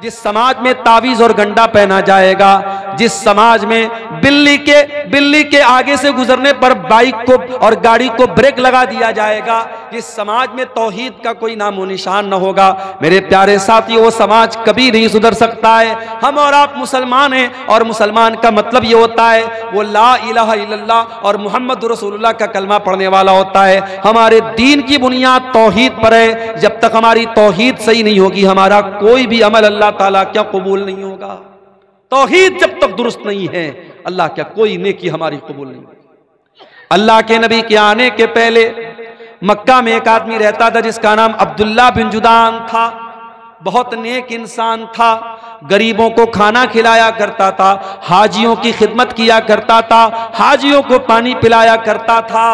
جس سماج میں تعویذ اور گنڈا پہنا جائے گا، جس سماج میں بلی کے آگے سے گزرنے پر بائک کو اور گاڑی کو بریک لگا دیا جائے گا، جس سماج میں توحید کا کوئی نام و نشان نہ ہوگا، میرے پیارے ساتھیو، وہ سماج کبھی نہیں سدھر سکتا ہے۔ ہم اور آپ مسلمان ہیں، اور مسلمان کا مطلب یہ ہوتا ہے وہ لا الہ الا اللہ اور محمد رسول اللہ کا کلمہ پڑھنے والا ہوتا ہے۔ ہمارے دین کی بنیاد توحید پر ہے۔ جب تک ہماری توحید صحیح نہیں ہوگی، ہمارا کوئی بھی عمل اللہ تعالیٰ کیا قبول نہیں ہوگا۔ توحید جب تک درست نہیں ہے، اللہ کیا کوئی نیکی ہماری قبول نہیں ہوگی۔ اللہ کے نبی کے آنے کے پہلے مکہ میں ایک آدمی رہتا تھا جس کا نام عبداللہ بن جدعان تھا۔ بہت نیک انسان تھا، غریبوں کو کھانا کھلایا کرتا تھا، حاجیوں کی خدمت کیا کرتا تھا، حاجیوں کو پانی پلایا کرتا تھا۔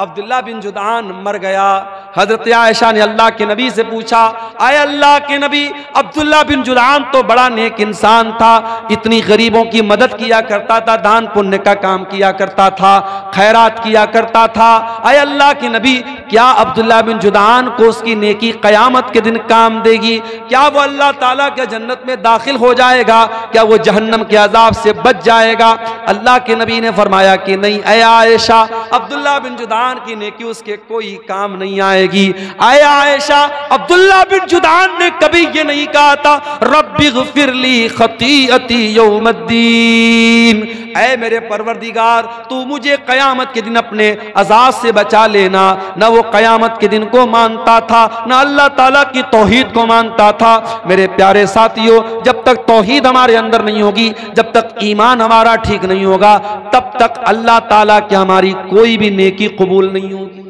عبداللہ بن جدعان مر گیا۔ حضرت عائشہ نے اللہ کے نبی سے پوچھا، اے اللہ کے نبی، عبداللہ بن جدعان تو بڑا نیک انسان تھا، اتنی غریبوں کی مدد کیا کرتا تھا، دان پنیہ کا کام کیا کرتا تھا، خیرات کیا کرتا تھا، اے اللہ کے نبی، کیا عبداللہ بن جدعان کو اس کی نیکی قیامت کے دن کام دے گی؟ کیا وہ اللہ تعالیٰ کے جنت میں داخل ہو جائے گا؟ کیا وہ جہنم کے عذاب سے بچ جائے گا؟ اللہ کے نبی نے فرمایا کہ نہیں اے عائشہ، عبداللہ بن جدعان کی نیکی اس کے کوئی کام نہیں آئے گی۔ اے عائشہ، عبداللہ بن جدعان نے کبھی یہ نہیں کہا تھا رب اغفر لی خطیئتی یوم الدین، اے میرے پروردگار تو مجھے قیامت کے دن اپنے عذاب سے بچا لینا۔ نہ وہ قیامت کے دن کو مانتا تھا، نہ اللہ تعالیٰ کی توحید کو مانتا تھا۔ میرے پیارے ساتھیوں، جب تک توحید ہمارے اندر نہیں ہوگی، جب تک ایمان ہمارا ٹھیک نہیں ہوگا، تب تک اللہ تعالیٰ کی ہماری کوئی بھی نیکی قبول نہیں ہوگی۔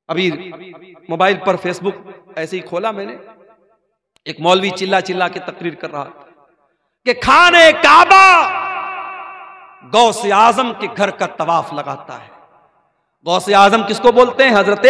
ابھی موبائل پر فیس بک ایسے ہی کھولا میں نے، ایک مولوی چلا کے تقریر کر رہا تھا کہ خانہ کعبہ غوث اعظم کے گھر کا طواف لگاتا ہے۔ غوث اعظم کس کو بولتے ہیں؟ حضرت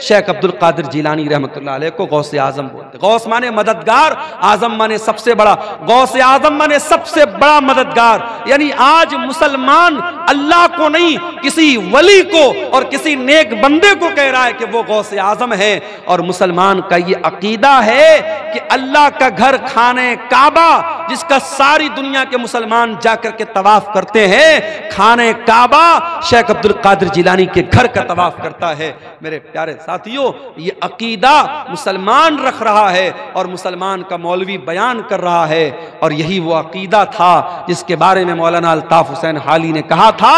شیخ عبد القادر جیلانی رحمۃ اللہ علیہ کو غوث اعظم بولتے ہیں۔ غوث مانے مددگار، اعظم مانے سب سے بڑا، غوث اعظم مانے سب سے بڑا مددگار۔ یعنی آج مسلمان اللہ کو نہیں، کسی ولی کو اور کسی نیک بندے کو کہہ رہا ہے کہ وہ غوث اعظم ہے، اور مسلمان کا یہ عقیدہ ہے کہ اللہ کا گھر خانہ کعبہ، جس کا ساری دنیا کے مسلمان جا کر کے طواف کرتے ہیں، خانہ کعبہ شیخ عبد القادر جیلانی کے گھر کا طواف کرتا ہے۔ میرے پیارے ساتھیوں، یہ عقیدہ مسلمان رکھ رہا ہے اور مسلمان کا مولوی بیان کر رہا ہے، اور یہی وہ عقیدہ تھا جس کے بارے میں مولانا الطاف حسین حالی نے کہا تھا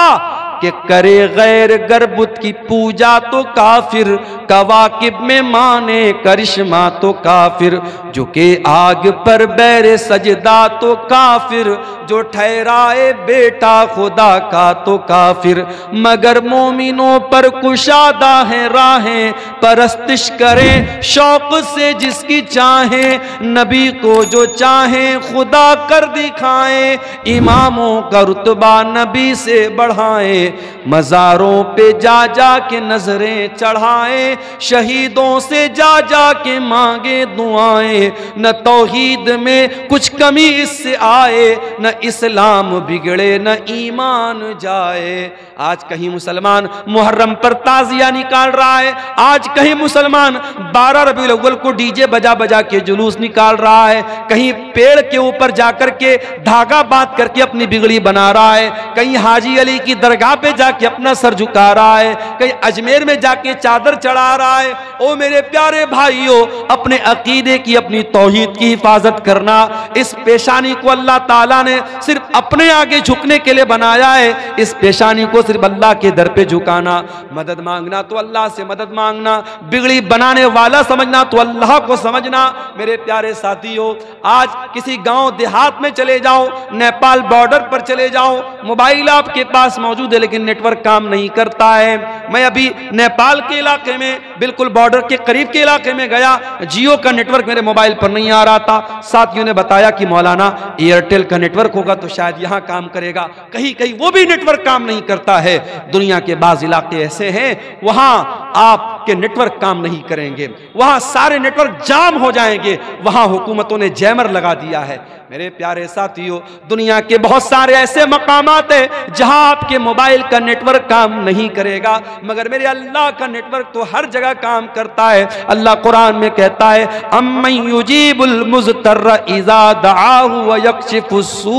کہ کرے غیر گربت کی پوجا تو کافر، کواکب میں مانے کرشمہ تو کافر، جو کہ آگ پر بیر سجدہ تو کافر، جو ٹھہرائے بیٹا خدا کا تو کافر، مگر مومنوں پر کشادہ ہیں راہیں، پرستش کریں شوق سے جس کی چاہیں، نبی کو جو چاہیں خدا کر دکھائیں، اماموں کا رتبہ نبی سے بڑھائیں، مزاروں پہ جا جا کے نظریں چڑھائیں، شہیدوں سے جا جا کے مانگے دعائیں، نہ توحید میں کچھ کمی اس سے آئے، نہ اسلام بگڑے نہ ایمان جائے۔ آج کہیں مسلمان محرم پر تعزیہ نکال رہا ہے، آج کہیں مسلمان 12 ربیع الاول کو ڈی جے بجا بجا کے جلوس نکال رہا ہے، کہیں پیڑ کے اوپر جا کر کے دھاگا باندھ کر کے اپنی بگڑی بنا رہا ہے، کہیں حاجی علی کی درگاہ پہ جا کے اپنا سر جھکا رہا ہے، کہیں اجمیر میں جا کے چادر چڑھا رہا ہے۔ او میرے پیارے بھائیوں، اپنے عقیدے کی، اپنی توحید کی حفاظت کرنا۔ اس پیشانی کو اللہ تعالیٰ نے صرف اپنے آگے جھکنے کے لیے بنایا ہے، اس پیشانی کو صرف اللہ کے در پہ جھکانا۔ مدد مانگنا تو اللہ سے مدد مانگنا، بگڑی بنانے والا سمجھنا تو اللہ کو سمجھنا۔ میرے پیارے ساتھیوں، آج کسی گاؤں دیہات میں چلے جاؤ، نیپال بارڈر پر چلے جاؤ، موبائل آپ کے پاس موجود ہے لیکن نیٹ ورک کام نہیں کرتا ہے۔ میں ابھی نیپال کے علاقے میں، بالکل بارڈر کے قریب کے علاقے میں گیا، جیو کا نیٹ ورک میرے موبائل پر نہیں آ رہا تھا۔ ساتھیوں نے بتایا کہ مولانا ایئرٹیل کا نیٹ ورک ہوگا تو شاید یہاں کام کرے گا، کہیں کہیں وہ بھی نیٹ ورک کام نہیں کرتا ہوتا ہے۔ دنیا کے بعض علاقے ایسے ہیں وہاں آپ کے نیٹ ورک کام نہیں کریں گے، وہاں سارے نیٹ ورک جام ہو جائیں گے، وہاں حکومتوں نے جیمر لگا دیا ہے۔ میرے پیارے ساتھیو، دنیا کے بہت سارے ایسے مقامات ہیں جہاں آپ کے موبائل کا نیٹ ورک کام نہیں کرے گا، مگر میرے اللہ کا نیٹ ورک تو ہر جگہ کام کرتا ہے۔ اللہ قرآن میں کہتا ہے امن یجیب المضطر اذا دعاہ ویکشف السوء۔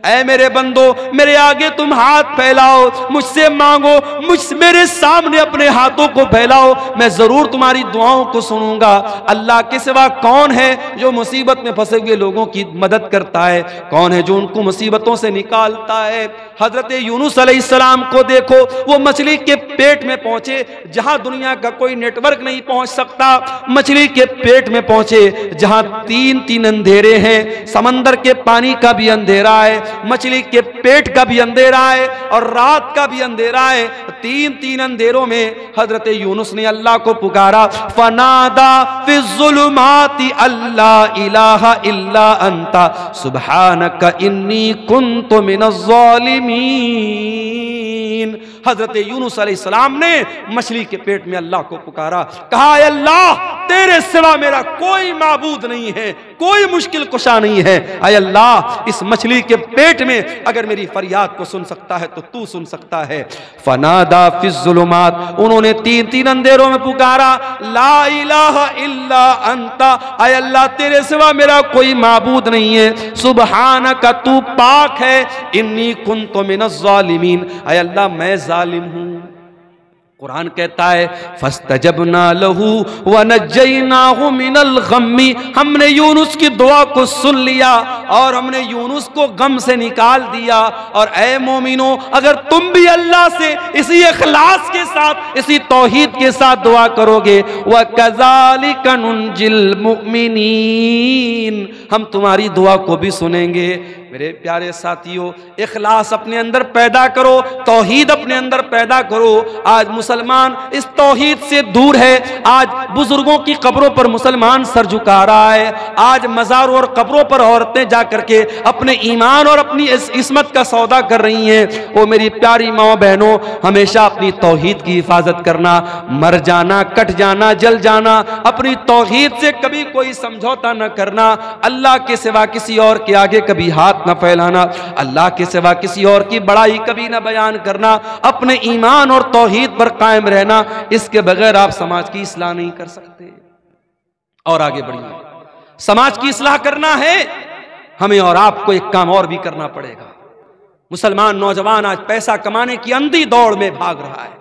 اے میرے بندو، میرے آگے تم ہاتھ پھیلاؤ، مجھ سے مانگو، میرے سامنے اپنے ہاتھوں کو پھیلاؤ، میں ضرور تمہاری دعاؤں کو سنوں گا۔ اللہ کے سوا کون ہے جو مصیبت میں پھنسے ہوئے لوگوں کی مدد کرتا ہے؟ کون ہے جو ان کو مصیبتوں سے نکالتا ہے؟ حضرت یونس علیہ السلام کو دیکھو، وہ مچھلی کے پیٹ میں پہنچے جہاں دنیا کا کوئی نیٹ ورک نہیں پہنچ سکتا، مچھلی کے پیٹ میں پہنچے جہاں تین اندھیرے ہیں، سمندر کے پانی کا بھی اندھیرا ہے، مچھلی کے پیٹ کا بھی اندھیرا ہے اور رات کا بھی اندھیرا ہے۔ تین اندھیروں میں حضرت یونس نے اللہ کو پکارا، فنادا فی الظلمات اللہ الہ الا انت سبحانک انی کنت من الظالمین۔ حضرت یونس علیہ السلام نے مچھلی کے پیٹ میں اللہ کو پکارا، کہا اے اللہ تیرے سوا میرا کوئی معبود نہیں ہے، کوئی مشکل کشا نہیں ہے، اے اللہ اس مچھلی کے پیٹ میں اگر میری فریاد کو سن سکتا ہے تو تو سن سکتا ہے۔ فنادا فی الظلمات، انہوں نے تین اندھیروں میں پکارا، لا الہ الا انت، اے اللہ تیرے سوا میرا کوئی معبود نہیں ہے، سبحانک تو پاک ہے، انی کنت من الظالمین، اے اللہ میں ظالم ہوں۔ قرآن کہتا ہے فَاسْتَجَبْنَا لَهُ وَنَجَّيْنَاهُ مِنَ الْغَمِّ، ہم نے یونس کی دعا کو سن لیا اور ہم نے یونس کو غم سے نکال دیا۔ اور اے مومنوں، اگر تم بھی اللہ سے اسی اخلاص کے ساتھ، اسی توحید کے ساتھ دعا کرو گے، وَكَذَلِكَ نُنْجِي الْمُؤْمِنِينَ، ہم تمہاری دعا کو بھی سنیں گے۔ میرے پیارے ساتھیوں، اخلاص اپنے اندر پیدا کرو، توحید اپنے اندر پیدا کرو۔ آج مسلمان اس توحید سے دور ہے، آج بزرگوں کی قبروں پر مسلمان سر جھکا رہا ہے، آج مزاروں اور قبروں پر عورتیں جا کر کے اپنے ایمان اور اپنی عصمت کا سودا کر رہی ہیں۔ وہ میری پیاری ماں بہنوں، ہمیشہ اپنی توحید کی حفاظت کرنا، مر جانا، کٹ جانا، جل جانا، اپنی توحید سے کبھی کوئی سمجھوتا نہ کرنا، اللہ کے سوا کسی اور کے آگے کبھی ہاتھ نہ پھیلانا، اللہ کے سوا کسی اور کی بڑائی کبھی نہ بیان کرنا، اپنے ایمان اور توحید پر قائم رہنا، اس کے بغیر آپ سماج کی اصلاح نہیں کر سکتے۔ اور آگے بڑھیے، سماج کی اصلاح کرنا ہے ہمیں اور آپ کو ایک کام اور بھی کرنا پڑے گا۔ مسلمان نوجوان آج پیسہ کمانے کی اندھی دوڑ میں بھاگ رہا ہے،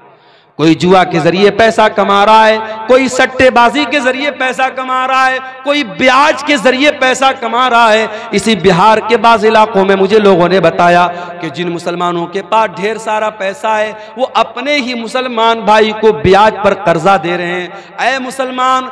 کوئی جوا کے ذریعے پیسہ کما رہا ہے، کوئی سٹے بازی کے ذریعے پیسہ کما رہا ہے، کوئی بیاج کے ذریعے پیسہ کما رہا ہے۔ اسی بہار کے بعض علاقوں میں مجھے لوگوں نے بتایا کہ جن مسلمانوں کے پاس ڈھیر سارا پیسہ ہے وہ اپنے ہی مسلمان بھائی کو بیاج پر قرضہ دے رہے ہیں۔ اے مسلمان،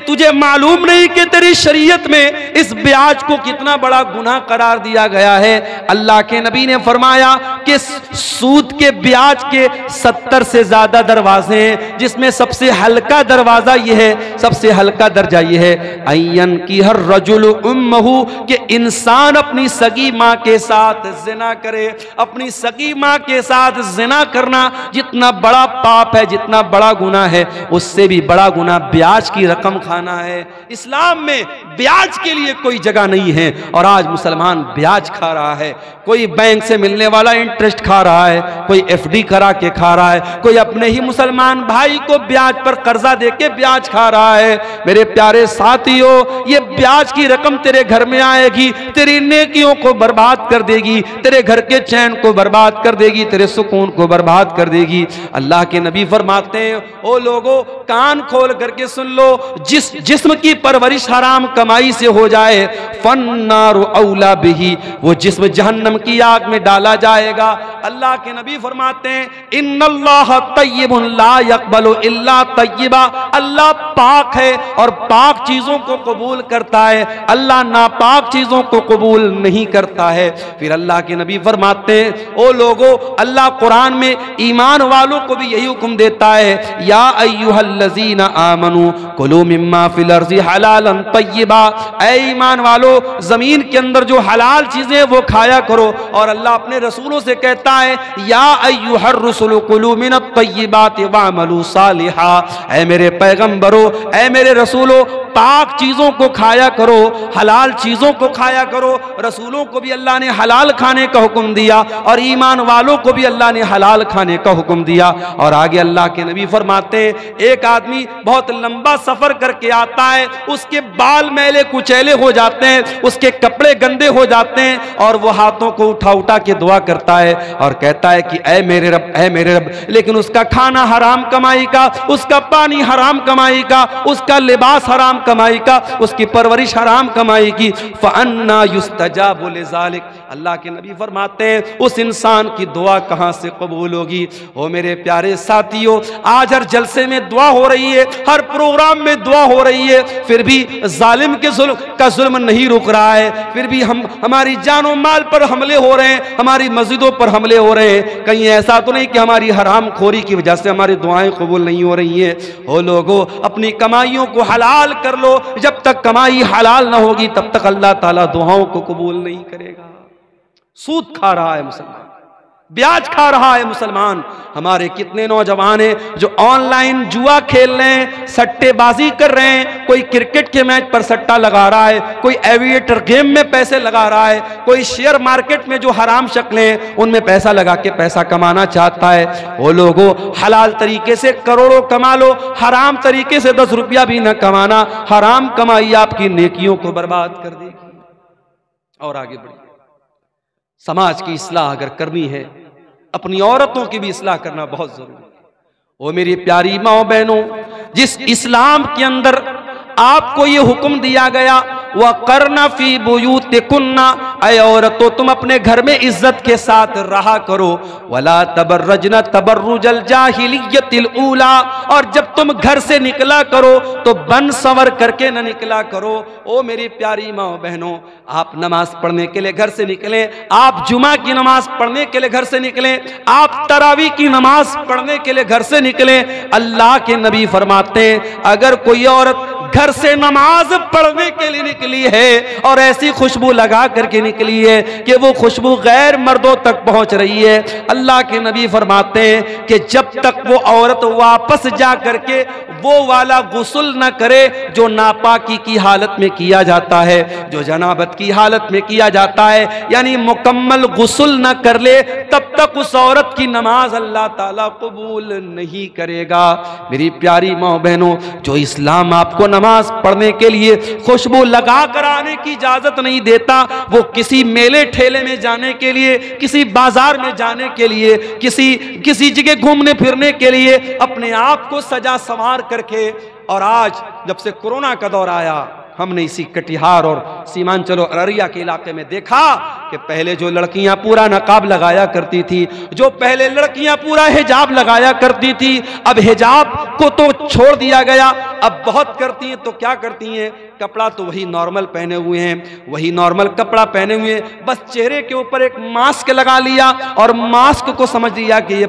تجھے معلوم نہیں کہ تیری شریعت میں اس بیاج کو کتنا بڑا گناہ قرار دیا گیا ہے؟ اللہ کے نبی نے فرمایا کہ سود کے بیاج کے 70 سے زیادہ دروازے ہیں، جس میں سب سے ہلکا دروازہ یہ ہے، سب سے ہلکا درجہ یہ ہے این کی ہر رجل امہ، کہ انسان اپنی سگی ماں کے ساتھ زنا کرے۔ اپنی سگی ماں کے ساتھ زنا کرنا جتنا بڑا پاپ ہے، جتنا بڑا گناہ ہے، اس سے بھی بڑا گناہ بیاج کی رقم کھانا ہے۔ اسلام میں بیاج کے لیے کوئی جگہ نہیں ہے، اور آج مسلمان بیاج کھا رہا ہے۔ کوئی بینک سے ملنے والا انٹرسٹ کھا رہا ہے، کوئی ایف ڈی کرا کے کھا رہا ہے، کوئی اپنے ہی مسلمان بھائی کو بیاج پر قرضہ دے کے بیاج کھا رہا ہے۔ میرے پیارے ساتھیو، یہ بیاج کی رقم تیرے گھر میں آئے گی، تیری نیکیوں کو برباد کر دے گی، تیرے گھر کے چین کو برباد کر دے گی، تیرے سکون کو برباد کر دے گی۔ اللہ کے نبی فرماتے ہیں، او لوگو کان کھول کر کے سن لو، جس جسم کی پرورش حرام کمائی سے ہو جائے، فَالنَّارُ أَوْلَى بِهِ، وہ جسم جہنم کی آگ میں ڈالا جائے گا۔ اللہ کے نبی فرماتے ہیں، ان اللہ طیب لا یقبل الا طیبا، اللہ پاک ہے اور پاک چیزوں کو قبول کرتا ہے، اللہ ناپاک چیزوں کو قبول نہیں کرتا ہے۔ پھر اللہ کے نبی فرماتے ہیں، او لوگو، اللہ قرآن میں ایمان والوں کو بھی یہی حکم دیتا ہے، یا ایھا الذین آمنوا کلوا مما فی الارض حلالا طیبا، اے ایمان والو، زمین کے اندر جو حلال چیزیں وہ کھایا کرو۔ اور اللہ اپنے رسولوں سے کہتا کہتا ہے یا ایھا الرسل کلوا من الطیبات واعملوا صالحا، اے میرے پیغمبرو، اے میرے رسولو، پاک چیزوں کو کھایا کرو، حلال چیزوں کو کھایا کرو۔ رسولوں کو بھی اللہ نے حلال کھانے کا حکم دیا اور ایمان والوں کو بھی اللہ نے حلال کھانے کا حکم دیا۔ اور آگے اللہ کے نبی فرماتے ہیں ایک آدمی بہت لمبا سفر کر کے آتا ہے، اس کے بال میلے کچیلے ہو جاتے ہیں، اس کے کپڑے گندے ہو جاتے ہیں، اور وہ ہاتھوں کو اٹھا اٹھا کے دعا کرتا ہے اور کہتا ہے کہ اے میرے رب، اے میرے رب، لیکن اس کا کھانا حرام کمائی کا، اس کا پانی حرام کمائی کا، اس کا لباس حرام کمائی کا، اس کی پرورش حرام کمائی کی، فَأَنَّا يُسْتَجَابُ لِذَلِكَ، اللہ کے نبی فرماتے ہیں اس انسان کی دعا کہاں سے قبول ہوگی؟ او میرے پیارے ساتھیوں، آج ہر جلسے میں دعا ہو رہی ہے، ہر پروگرام میں دعا ہو رہی ہے، پھر بھی ظالم کے ظلم نہیں رک رہا ہے، پھر بھی ہماری جان و مال پر حملے ہو رہے ہیں، ہماری مسجدوں پر حملے ہو رہے ہیں۔ کہیں ایسا تو نہیں کہ ہماری حرام خوری کی وجہ سے ہماری دعائیں قبول نہیں ہو رہی ہیں؟ او لوگوں، اپنی کمائیوں کو حلال کر لو، جب تک کمائی حلال نہ ہوگی تب تک اللہ تعالیٰ دعاؤں کو قبول نہیں کرے گا۔ سود کھا رہا ہے مسلمان، بیاج کھا رہا ہے مسلمان۔ ہمارے کتنے نوجوان ہیں جو آن لائن جوا کھیل رہے ہیں، سٹے بازی کر رہے ہیں، کوئی کرکٹ کے میچ پر سٹا لگا رہا ہے، کوئی ایویٹر گیم میں پیسے لگا رہا ہے، کوئی شیئر مارکیٹ میں جو حرام شکلیں ہیں ان میں پیسہ لگا کے پیسہ کمانا چاہتا ہے۔ وہ لوگوں، حلال طریقے سے کروڑوں کما لو، حرام طریقے سے 10 روپیہ بھی نہ کمانا، حرام کمائی آپ کی نیکیوں کو برباد کر دے گی۔ اور آگے بڑھیے، سماج کی اصلاح اگر کرنی ہے، اپنی عورتوں کی بھی اصلاح کرنا بہت ضروری ہے۔ وہ میری پیاری ماں بہنوں، جس اسلام کے اندر آپ کو یہ حکم دیا گیا وَقَرْنَ فِي بُيُوتِكُنَّ، اے عورتوں تم اپنے گھر میں عزت کے ساتھ رہا کرو، وَلَا تَبَرَّجْنَ تَبَرُّجَ الْجَاهِلِيَّةِ الْأُولَى، اور جب تم گھر سے نکلا کرو تو بن سنور کر کے نہ نکلا کرو۔ او میری پیاری ماں بہنوں، آپ نماز پڑھنے کے لیے گھر سے نکلیں، آپ جمعہ کی نماز پڑھنے کے لیے گھر سے نکلیں، آپ تراویح کی نماز پڑھنے کے لیے گھر سے نکلیں۔ اللہ کے نبی فرماتے ہیں اگر کوئی عورت گھر سے نماز پڑھنے کے لیے نکلی ہے اور ایسی خوشبو لگا کر کے نکلی ہے کہ وہ خوشبو غیر مردوں تک پہنچ رہی ہے، اللہ کے نبی فرماتے ہیں کہ جب تک وہ عورت واپس جا کر کے وہ والا غسل نہ کرے جو ناپاکی کی حالت میں کیا جاتا ہے، جو جنابت کی حالت میں کیا جاتا ہے، یعنی مکمل غسل نہ کر لے، تب تک اس عورت کی نماز اللہ تعالیٰ قبول نہیں کرے گا۔ میری پیاری ماں بہنوں، جو اسلام آپ کو نماز پڑھنے کے لیے خوشبو لگا کر آنے کی اجازت نہیں دیتا، وہ کسی میلے ٹھیلے میں جانے کے لیے، کسی بازار میں جانے کے لیے، کسی جگہ گھومنے پھرنے کے لیے اپنے آپ کو سجا سنوار کر کے، اور آج جب سے کورونا کا دور آیا ہم نے اسی کٹیہار اور سیمانچل اور ارریہ کے علاقے میں دیکھا کہ پہلے جو لڑکیاں پورا نقاب لگایا کرتی تھی، جو پہلے لڑکیاں پورا حجاب لگایا کرتی تھی، اب حجاب کو تو چھوڑ دیا گیا، اب بہت کرتی ہیں تو کیا کرتی ہیں، کپڑا تو وہی نارمل پہنے ہوئے ہیں، وہی نارمل کپڑا پہنے ہوئے ہیں، بس چہرے کے اوپر ایک ماسک لگا لیا اور ماسک کو سمجھ لیا کہ یہ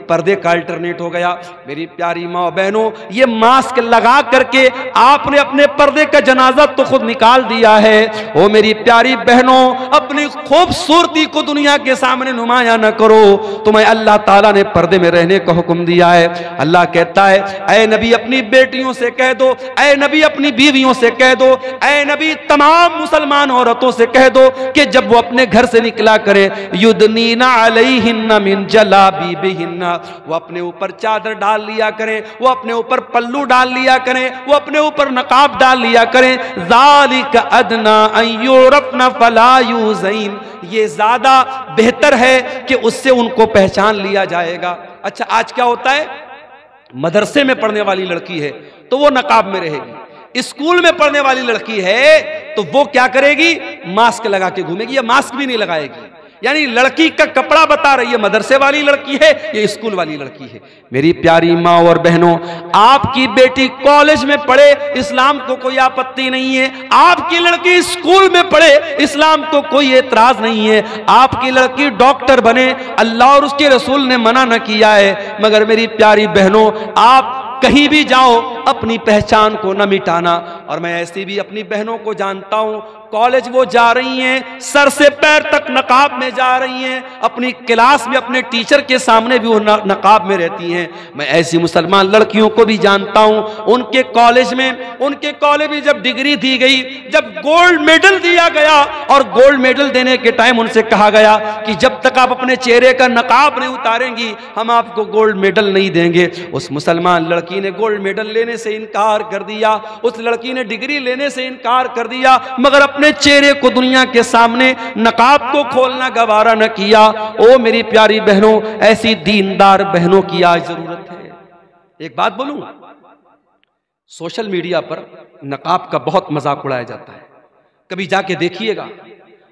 پردے کا الٹرنیٹ ہو گیا۔ میری پیاری ماں بہنوں، یہ ماسک لگا کر کے آپ نے اپنے پردے کا جنازہ تو خود نکال دیا ہے۔ او میری پیاری بہنوں، اپنی خوبصورتی کو دنیا کے سامنے نمایاں نہ کرو، تمہیں اللہ تعالیٰ نے پردے میں رہنے کا حکم دیا ہے۔ اللہ کہتا ہے اے نبی اپنی بیٹیوں سے کہہ دو، اے نبی اپنی بیویوں سے کہہ دو، اے نبی تمام مسلمان عورتوں سے کہہ دو کہ جب وہ اپنے گھر سے نکلا کرے یدنین علیہن من جلابیبہن، وہ اپنے اوپر چادر ڈال لیا کریں، وہ اپنے اوپر پلو ڈال لیا کریں، وہ اپنے اوپر نقاب ڈال لیا کریں، ذالک ادنا ان یعرفن فلا یؤذین، یہ زیادہ بہتر ہے کہ اس سے ان کو پہچان لیا جائے گا۔ اچھا آج کیا ہوتا ہے، مدرسے میں پڑھنے والی لڑکی ہے تو وہ نقاب میں رہے گی، اسکول میں پڑھنے والی لڑکی ہے تو وہ کیا کرے گی، ماسک لگا کے گھومے گی یا ماسک بھی نہیں لگائے گی، یعنی لڑکی کا کپڑا بتا رہی ہے مدرسے والی لڑکی ہے یا اسکول والی لڑکی ہے۔ میری پیاری ماں اور بہنوں، آپ کی بیٹی کالج میں پڑھے اسلام کو کوئی آپتی نہیں ہے، آپ کی لڑکی اسکول میں پڑھے اسلام کو کوئی اعتراض نہیں ہے، آپ کی لڑکی ڈاکٹر بنے اللہ اور اس کے رسول نے منع نہ کیا ہے، مگر میری پیاری بہنوں آپ کہیں بھی جاؤ اپنی پہچان کو نہ مٹانا۔ اور میں ایسی بھی اپنی بہنوں کو جانتا ہوں، کالج وہ جا رہی ہیں، سر سے پیر تک نقاب میں جا رہی ہیں، اپنی کلاس میں اپنے ٹیچر کے سامنے بھی وہ نقاب میں رہتی ہیں۔ میں ایسی مسلمان لڑکیوں کو بھی جانتا ہوں، ان کے کالج میں جب ڈگری دی گئی، جب گولڈ میڈل دیا گیا اور گولڈ میڈل دینے کے ٹائم ان سے کہا گیا کہ جب تک آپ اپنے چہرے کا نقاب نہیں اتاریں گی ہم آپ کو گولڈ میڈل نہیں دیں گے۔ اس مسلمان لڑکی نے گولڈ میڈل لینے سے انکار کر دیا، اس لڑکی نے ڈگری لینے سے انکار کر دیا، مگر اپنے چہرے کو دنیا کے سامنے نقاب کو کھولنا گوارا نہ کیا۔ او میری پیاری بہنوں، ایسی دیندار بہنوں کی آج ضرورت ہے۔ ایک بات بولوں، سوشل میڈیا پر نقاب کا بہت مذاق اڑایا جاتا ہے، کبھی جا کے دیکھیے گا،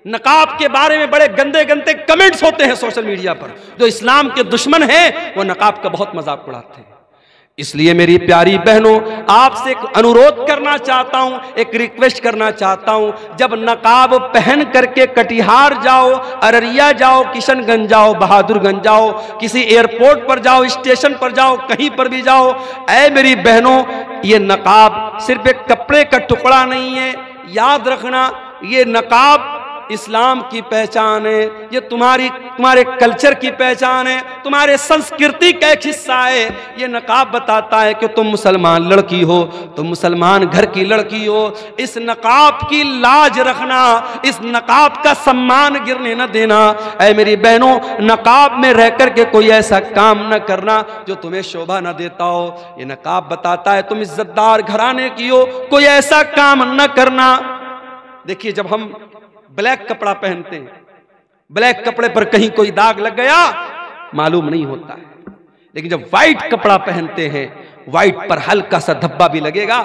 نقاب کے بارے میں بڑے گندے گندے کمنٹس ہوتے ہیں سوشل میڈیا پر۔ جو اسلام کے دشمن ہیں وہ نقاب کا بہت مذاق اڑاتے ہیں۔ اس لیے میری پیاری بہنوں، آپ سے ایک انورودھ کرنا چاہتا ہوں، ایک ریکویسٹ کرنا چاہتا ہوں، جب نقاب پہن کر کے کٹیہار جاؤ، ارریا جاؤ، کشن گنج جاؤ، بہادر گنج جاؤ، کسی ایئرپورٹ پر جاؤ، اسٹیشن پر جاؤ، کہیں پر بھی جاؤ، اے میری بہنوں، یہ نقاب صرف ایک کپڑے کا ٹکڑا نہیں ہے۔ یاد رکھنا، یہ نقاب اسلام کی پہچان ہے، یہ تمہارے کلچر کی پہچان ہے، تمہارے سنسکرتی کا ایک حصہ ہے۔ یہ نقاب بتاتا ہے کہ تم مسلمان لڑکی ہو، تم مسلمان گھر کی لڑکی ہو۔ اس نقاب کی لاج رکھنا، اس نقاب کا سمان گرنے نہ دینا۔ اے میری بہنوں، نقاب میں رہ کر کے کوئی ایسا کام نہ کرنا جو تمہیں شوبھا نہ دیتا ہو۔ یہ نقاب بتاتا ہے تم عزت دار گھرانے کی ہو، کوئی ایسا کام نہ کرنا۔ دیکھیے، جب ہم بلیک کپڑا پہنتے ہیں، بلیک کپڑے پر کہیں کوئی داغ لگ گیا معلوم نہیں ہوتا ہے، لیکن جب وائٹ کپڑا پہنتے ہیں، وائٹ پر ہلکا سا دھبا بھی لگے گا،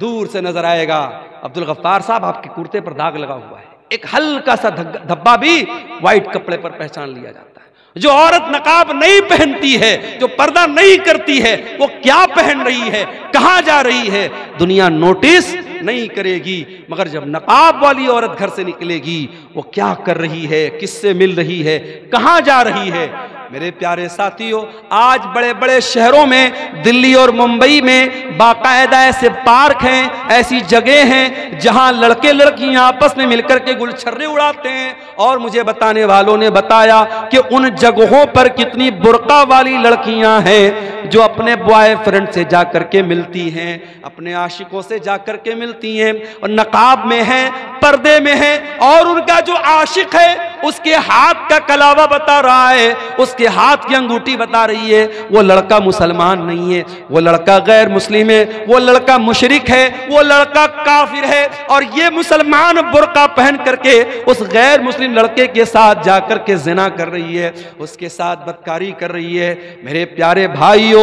دور سے نظر آئے گا عبدالغفار صاحب آپ کے کرتے پر داغ لگا ہوا ہے۔ ایک ہلکا سا دھبا بھی وائٹ کپڑے پر پہچان لیا جاتا ہے۔ جو عورت نقاب نہیں پہنتی ہے، جو پردہ نہیں کرتی ہے، وہ کیا پہن رہی ہے، کہاں جا رہی ہے، دنیا نوٹس نہیں کرے گی، مگر جب نقاب والی عورت گھر سے نکلے گی، وہ کیا کر رہی ہے، کس سے مل رہی ہے، کہاں جا رہی ہے۔ میرے پیارے ساتھیوں، آج بڑے بڑے شہروں میں، دلی اور ممبئی میں باقاعدہ ایسے پارک ہیں، ایسی جگہ ہیں جہاں لڑکے لڑکیاں آپس میں مل کر کے گلچھرے اڑاتے ہیں۔ اور مجھے بتانے والوں نے بتایا کہ ان جگہوں پر کتنی برقع والی لڑکیاں ہیں جو اپنے بوائے فرینڈ سے جا کر کے ملتی ہیں، اپنے عاشقوں سے جا کر کے ملتی ہیں، اور نقاب میں ہیں، پردے میں ہیں، اور ان کا جو عاشق ہے اس کے ہاتھ کا کلاوہ بتا رہا ہے، اس کے ہاتھ کی انگوٹھی بتا رہی ہے وہ لڑکا مسلمان نہیں ہے، وہ لڑکا غیر مسلم ہے، وہ لڑکا مشرک ہے، وہ لڑکا کافر ہے، اور یہ مسلمان برقع پہن کر کے اس غیر مسلم لڑکے کے ساتھ جا کر کے زنا کر رہی ہے، اس کے ساتھ بدکاری کر رہی ہے۔ میرے پیارے بھائیوں،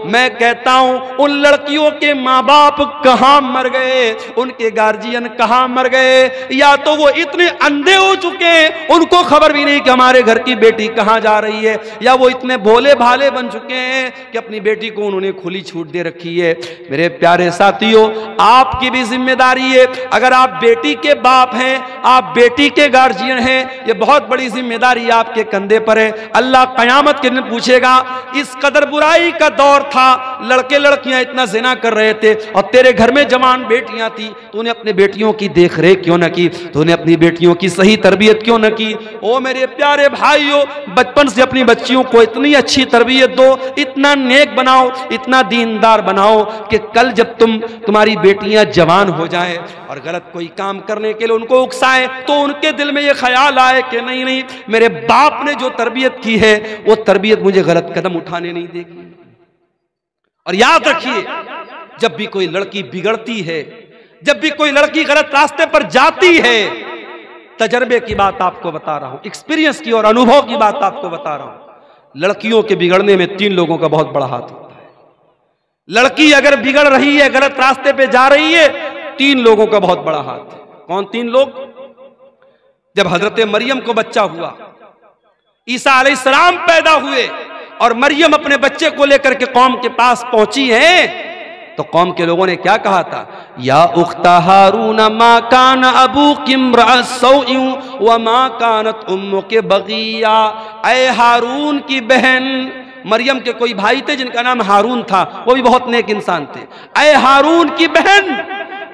میں کہتا ہوں ان لڑکیوں کے ماں باپ کہاں مر گئے، ان کے گارجین کہاں مر گئے، یا تو وہ اتنے اندھے ہو چکے ہیں ان کو خبر بھی نہیں کہ ہمارے گھر کی بیٹی کہاں جا رہی ہے، یا وہ اتنے بھولے بھالے بن چکے ہیں کہ اپنی بیٹی کو انہوں نے کھلی چھوٹ دے رکھی ہے۔ میرے پیارے ساتھیوں، آپ کی بھی ذمہ داری ہے، اگر آپ بیٹی کے باپ ہیں، آپ بیٹی کے گارجین ہیں، یہ بہت بڑی ذمہ داری آپ کے کندھے پر ہے۔ اللہ قیامت کے دن پوچھے گا، اس قدر برائی کا دور تھا، لڑکے لڑکیاں اتنا زنا کر رہے تھے، اور تیرے گھر میں جوان بیٹیاں تھی، تو نے اپنے بیٹیوں کی دیکھ ریکھ کیوں نہ کی، تو نے اپنی بیٹیوں کی صحیح تربیت کیوں نہ کی؟ او میرے پیارے بھائیوں، بچپن سے اپنی بچیوں کو اتنی اچھی تربیت دو، اتنا نیک بناؤ، اتنا دیندار بناؤ کہ کل جب تمہاری بیٹیاں جوان ہو جائیں اور غلط کوئی کام کرنے کے لیے ان کو اکسائیں تو ان کے دل میں یہ خیال آئے کہ نہیں نہیں، میرے باپ نے جو تربیت کی ہے وہ تربیت مجھے غلط قدم اٹھانے نہیں دے گی۔ اور یاد رکھیے، جب بھی کوئی لڑکی بگڑتی ہے، جب بھی کوئی لڑکی غلط راستے پر جاتی ہے، تجربے کی بات آپ کو بتا رہا ہوں، ایکسپیرینس کی اور انوبھو کی بات آپ کو بتا رہا ہوں، لڑکیوں کے بگڑنے میں 3 لوگوں کا بہت بڑا ہاتھ ہوتا ہے۔ لڑکی اگر بگڑ رہی ہے، غلط راستے پہ جا رہی ہے، 3 لوگوں کا بہت بڑا ہاتھ ہے۔ کون 3 لوگ؟ جب حضرت مریم کو بچہ ہوا، عیسیٰ علیہ السلام پیدا ہوئے، اور مریم اپنے بچے کو لے کر کے قوم کے پاس پہنچی ہیں، تو قوم کے لوگوں نے کیا کہا تھا؟ یا اخت ہارون ما کان ابوک امرأ سوء وما کانت امک بغیہ، اے ہارون کی بہن، مریم کے کوئی بھائی تھے جن کا نام ہارون تھا، وہ بھی بہت نیک انسان تھے. اے ہارون کی بہن،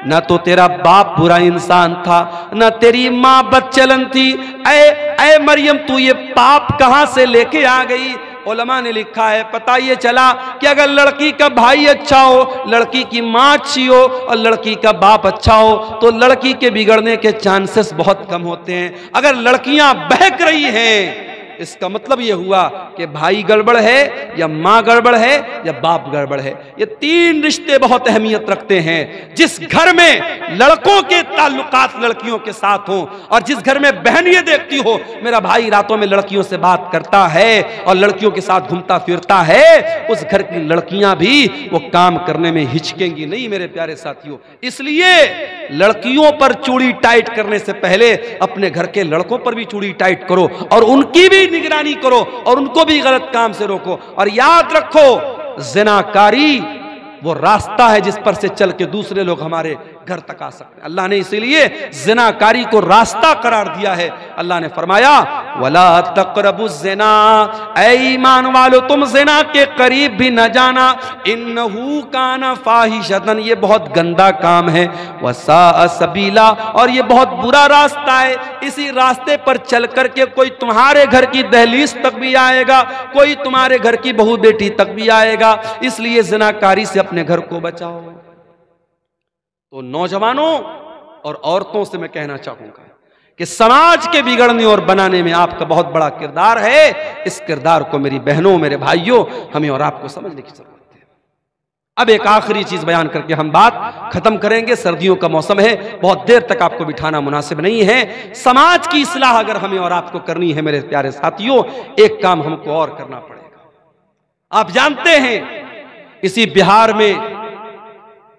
نہ تو تیرا باپ برا انسان تھا، نہ تیری ماں بد چلن تھی. اے مریم، تو یہ پاپ کہاں سے لے کے آ گئی؟ علماء نے لکھا ہے پتہ یہ چلا کہ اگر لڑکی کا بھائی اچھا ہو، لڑکی کی ماں اچھی ہو اور لڑکی کا باپ اچھا ہو تو لڑکی کے بگڑنے کے چانسز بہت کم ہوتے ہیں. اگر لڑکیاں بہک رہی ہیں، اس کا مطلب یہ ہوا کہ بھائی گڑبڑ ہے یا ماں گڑبڑ ہے یا باپ گڑبڑ ہے. یہ تین رشتے بہت اہمیت رکھتے ہیں. جس گھر میں لڑکوں کے تعلقات لڑکیوں کے ساتھ ہوں اور جس گھر میں بہن یہ دیکھتی ہو میرا بھائی راتوں میں لڑکیوں سے بات کرتا ہے اور لڑکیوں کے ساتھ گھومتا پھرتا ہے، اس گھر کی لڑکیاں بھی وہ کام کرنے میں ہچکیں گی نہیں میرے پیارے ساتھیوں. اس لیے لڑکیوں پر چوڑی ٹائٹ کرنے سے پہلے اپنے گھر کے لڑکوں پر بھی چوڑی ٹائٹ کرو اور ان کی بھی نگرانی کرو اور ان کو بھی غلط کام سے روکو. اور یاد رکھو، زناکاری وہ راستہ ہے جس پر سے چل کے دوسرے لوگ ہمارے گھر تک آ سکتے ہیں. اللہ نے اسی لیے زناکاری کو راستہ قرار دیا ہے. اللہ نے فرمایا وَلَا تَقْرَبُوا الزِّنَا، اے ایمان والو تم زنا کے قریب بھی نہ جانا، اِنَّهُ كَانَ فَاحِشَةً، یہ بہت گندا کام ہے، وَسَاءَ سَبِيلًا، اور یہ بہت برا راستہ ہے. اسی راستے پر چل کر کے کوئی تمہارے گھر کی دہلیز تک بھی آئے گا، کوئی تمہارے گھر کی بہو بیٹی تک بھی آئے گا. اس لیے زناکاری سے اپنے گھر کو بچاؤ. تو نوجوانوں اور عورتوں سے میں کہنا چاہوں گا کہ سماج کے بگڑنے اور بنانے میں آپ کا بہت بڑا کردار ہے. اس کردار کو میری بہنوں، میرے بھائیوں، ہمیں اور آپ کو سمجھنے کی ضرورت ہے. اب ایک آخری چیز بیان کر کے ہم بات ختم کریں گے. سردیوں کا موسم ہے، بہت دیر تک آپ کو بٹھانا مناسب نہیں ہے. سماج کی اصلاح اگر ہمیں اور آپ کو کرنی ہے میرے پیارے ساتھیوں، ایک کام ہم کو اور کرنا پڑے گا. آپ جانتے ہیں اسی بہار میں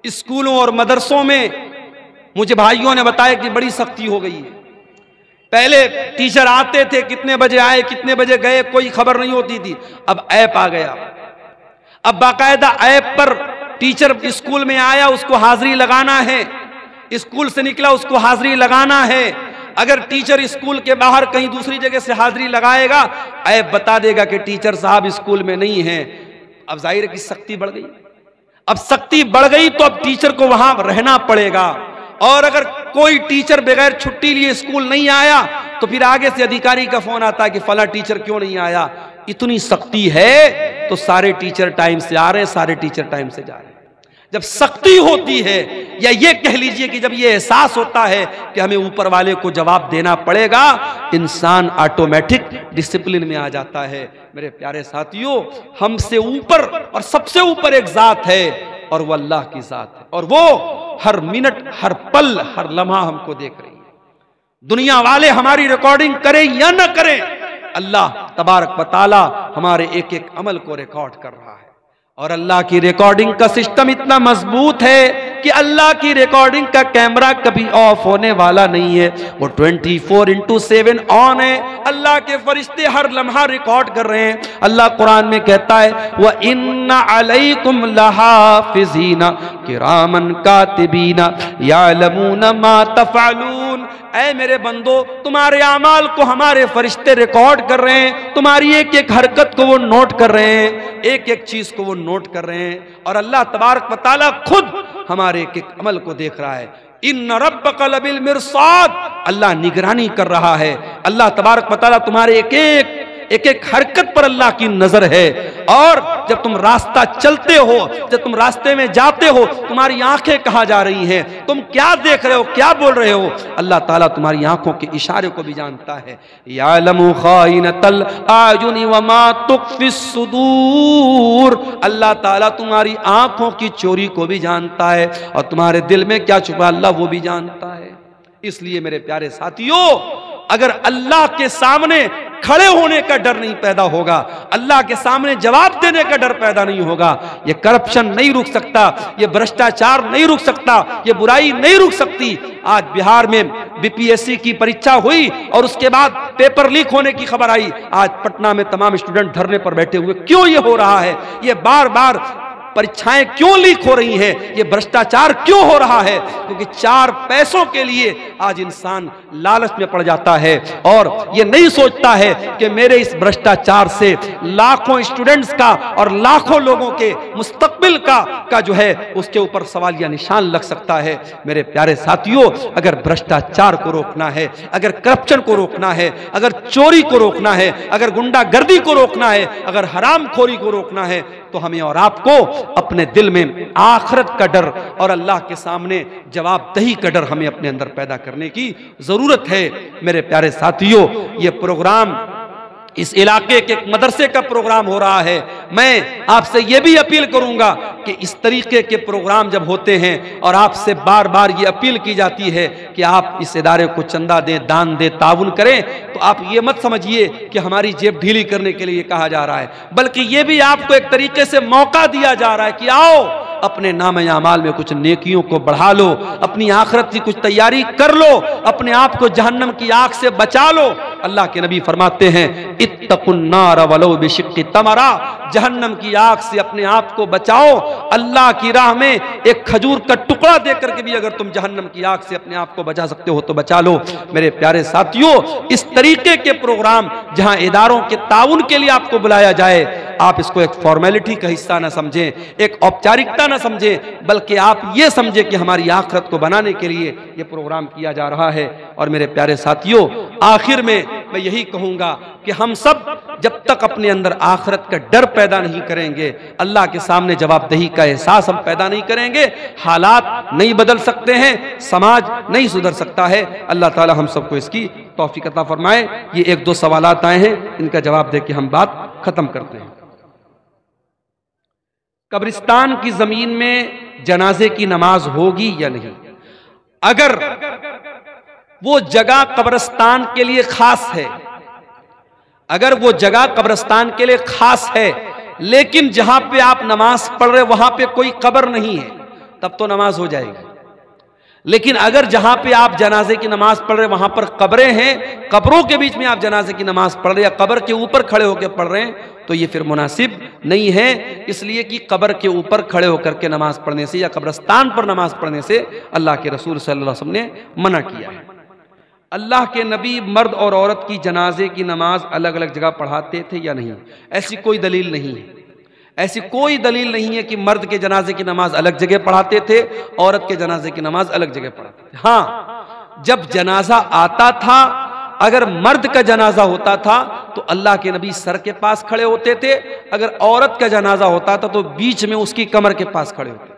اسکولوں اور مدرسوں میں مجھے بھائیوں نے بتایا کہ بڑی سختی ہو گئی ہے. پہلے ٹیچر آتے تھے، کتنے بجے آئے کتنے بجے گئے کوئی خبر نہیں ہوتی تھی. اب ایپ آ گیا. اب باقاعدہ ایپ پر ٹیچر اسکول میں آیا اس کو حاضری لگانا ہے، اسکول سے نکلا اس کو حاضری لگانا ہے. اگر ٹیچر اسکول کے باہر کہیں دوسری جگہ سے حاضری لگائے گا، ایپ بتا دے گا کہ ٹیچر صاحب اسکول میں نہیں ہیں. اب ظاہر ہے کہ سختی بڑھ گئی. اب سختی بڑھ گئی تو اب ٹیچر کو وہاں رہنا پڑے گا. اور اگر کوئی ٹیچر بغیر چھٹی لیے اسکول نہیں آیا تو پھر آگے سے ادھیکاری کا فون آتا ہے کہ فلاں ٹیچر کیوں نہیں آیا. اتنی سختی ہے تو سارے ٹیچر ٹائم سے آ رہے ہیں، سارے ٹیچر ٹائم سے جا رہے ہیں. جب سختی ہوتی ہے یا یہ کہہ لیجئے کہ جب یہ احساس ہوتا ہے کہ ہمیں اوپر والے کو جواب دینا پڑے گا، انسان آٹومیٹک ڈسپلن میں آ جاتا ہے. میرے پیارے ساتھیوں، ہم سے اوپر اور سب سے اوپر ایک ذات ہے اور وہ اللہ کی ذات ہے، اور وہ ہر منٹ، ہر پل، ہر لمحہ ہم کو دیکھ رہی ہے. دنیا والے ہماری ریکارڈنگ کریں یا نہ کریں، اللہ تبارک و تعالی ہمارے ایک ایک عمل کو ریکارڈ کر رہا ہے. اور اللہ کی ریکارڈنگ کا سسٹم اتنا مضبوط ہے کہ اللہ کی ریکارڈنگ کا کیمرہ کبھی آف ہونے والا نہیں ہے، وہ 24/7 آن ہے. اللہ کے فرشتے ہر لمحہ ریکارڈ کر رہے ہیں. اللہ قرآن میں کہتا ہے وَإِنَّ عَلَيْكُمْ لَحَافِظِينَ كِرَامًا كَاتِبِينَ يَعْلَمُونَ مَا تَفْعَلُونَ. اے میرے بندو، تمہارے اعمال کو ہمارے فرشتے ریکارڈ کر رہے ہیں، تمہاری ایک ایک حرکت کو وہ نوٹ کر رہے ہیں، ایک ایک چیز کو وہ نوٹ کر رہے ہیں. اور اللہ تبارک و تعالیٰ خود ہمارے ایک ایک عمل کو دیکھ رہا ہے. ان ربک لبالمرصاد، اللہ نگرانی کر رہا ہے. اللہ تبارک و تعالیٰ تمہارے ایک ایک حرکت پر اللہ کی نظر ہے. اور جب تم راستہ چلتے ہو، جب تم راستے میں جاتے ہو، تمہاری آنکھیں کہاں جا رہی ہیں، تم کیا دیکھ رہے ہو، کیا بول رہے ہو، اللہ تعالیٰ تمہاری آنکھوں کے اشارے کو بھی جانتا ہے. یعلم خائنۃ الاعین وما تخفی الصدور، اللہ تعالیٰ تمہاری آنکھوں کی چوری کو بھی جانتا ہے اور تمہارے دل میں کیا چھپا اللہ وہ بھی جانتا ہے. اس لیے میرے پیارے ساتھیوں، اگر اللہ کے سامنے کھڑے ہونے کا ڈر نہیں پیدا ہوگا، اللہ کے سامنے جواب دینے کا ڈر پیدا نہیں ہوگا، یہ کرپشن نہیں رک سکتا، یہ بھرشٹاچار نہیں رک سکتا، یہ برائی نہیں رک سکتی. آج بہار میں BPSC کی پریچھا ہوئی اور اس کے بعد پیپر لیک ہونے کی خبر آئی. آج پٹنہ میں تمام اسٹوڈنٹ دھرنے پر بیٹھے ہوئے. کیوں یہ ہو رہا ہے؟ یہ بار بار پریچھائیں کیوں لیک ہو رہی ہیں؟ یہ بھرشٹاچار کیوں ہو رہا ہے؟ کیونکہ 4 پیسوں کے لیے آج انسان لالچ میں پڑ جاتا ہے اور یہ نہیں سوچتا ہے کہ میرے اس بھرشٹاچار سے لاکھوں اسٹوڈنٹس کا اور لاکھوں لوگوں کے مستقبل کا جو ہے اس کے اوپر سوالیہ نشان لگ سکتا ہے۔ میرے پیارے ساتھیوں، اگر بھرشٹاچار کو روکنا ہے، اگر کرپشن کو روکنا ہے، اگر چوری کو روکنا ہے، اگر گنڈا گردی کو روکنا ہے، اگر حرام خوری کو روکنا ہے، تو ہمیں اور آپ کو اپنے دل میں آخرت کا ڈر اور اللہ کے سامنے جواب دہی کا ڈر ہمیں اپنے اندر پیدا کرنے کی ضرورت ہے۔ میرے پیارے ساتھیوں، یہ پروگرام اس علاقے کے مدرسے کا پروگرام ہو رہا ہے۔ میں آپ سے یہ بھی اپیل کروں گا کہ اس طریقے کے پروگرام جب ہوتے ہیں اور آپ سے بار بار یہ اپیل کی جاتی ہے کہ آپ اس ادارے کو چندہ دیں، دان دیں، تعاون کریں، تو آپ یہ مت سمجھیے کہ ہماری جیب ڈھیلی کرنے کے لیے کہا جا رہا ہے، بلکہ یہ بھی آپ کو ایک طریقے سے موقع دیا جا رہا ہے کہ آؤ اپنے نام اعمال میں کچھ نیکیوں کو بڑھا لو، اپنی آخرت کی کچھ تیاری کر لو، اپنے آپ کو جہنم کی آگ سے بچا لو۔ اللہ کے نبی فرماتے ہیں اتقوا النار ولو بشق تمرہ، جہنم کی آگ سے اپنے آپ کو بچاؤ، اللہ کی راہ میں ایک کھجور کا ٹکڑا دے کر کے بھی اگر تم جہنم کی آگ سے اپنے آپ کو بچا سکتے ہو تو بچا لو۔ میرے پیارے ساتھیوں، اس طریقے کے پروگرام جہاں اداروں کے تعاون کے لیے آپ کو بلایا جائے، آپ اس کو ایک فارمیلٹی کا حصہ نہ سمجھیں، ایک اوپچارکتا نہ سمجھیں، بلکہ آپ یہ سمجھیں کہ ہماری آخرت کو بنانے کے لیے یہ پروگرام کیا جا رہا ہے۔ اور میرے پیارے ساتھیوں، آخر میں میں یہی کہوں گا کہ ہم سب جب تک اپنے اندر آخرت کا ڈر پیدا نہیں کریں گے، اللہ کے سامنے جواب دہی کا احساس ہم پیدا نہیں کریں گے، حالات نہیں بدل سکتے ہیں، سماج نہیں سدھر سکتا ہے۔ اللہ تعالی ہم سب کو اس کی توفیق عطا فرمائے۔ یہ ایک دو سوالات آئے ہیں، ان کا جواب دے کے ہم بات ختم کرتے ہیں۔ قبرستان کی زمین میں جنازے کی نماز ہوگی یا نہیں؟ اگر وہ جگہ قبرستان کے لیے خاص ہے، اگر وہ جگہ قبرستان کے لیے خاص ہے لیکن جہاں پہ آپ نماز پڑھ رہے وہاں پہ کوئی قبر نہیں ہے، تب تو نماز ہو جائے گی۔ لیکن اگر جہاں پہ آپ جنازے کی نماز پڑھ رہے وہاں پر قبریں ہیں، قبروں کے بیچ میں آپ جنازے کی نماز پڑھ رہے یا قبر کے اوپر کھڑے ہو کے پڑھ رہے ہیں، تو یہ پھر مناسب نہیں ہے، اس لیے کہ قبر کے اوپر کھڑے ہو کر کے نماز پڑھنے سے یا قبرستان پر نماز پڑھنے سے اللہ کے رسول صلی اللہ علیہ وسلم نے منع کیا ہے۔ اللہ کے نبی مرد اور عورت کی جنازے کی نماز الگ الگ جگہ پڑھاتے تھے یا نہیں؟ ایسی کوئی دلیل نہیں ہے، ایسی کوئی دلیل نہیں ہے کہ مرد کے جنازے کی نماز الگ جگہ پڑھاتے تھے، عورت کے جنازے کی نماز الگ جگہ پڑھاتے تھے۔ ہاں، جب جنازہ آتا تھا، اگر مرد کا جنازہ ہوتا تھا تو اللہ کے نبی سر کے پاس کھڑے ہوتے تھے، اگر عورت کا جنازہ ہوتا تھا تو بیچ میں اس کی کمر کے پاس کھڑے ہوتے تھے۔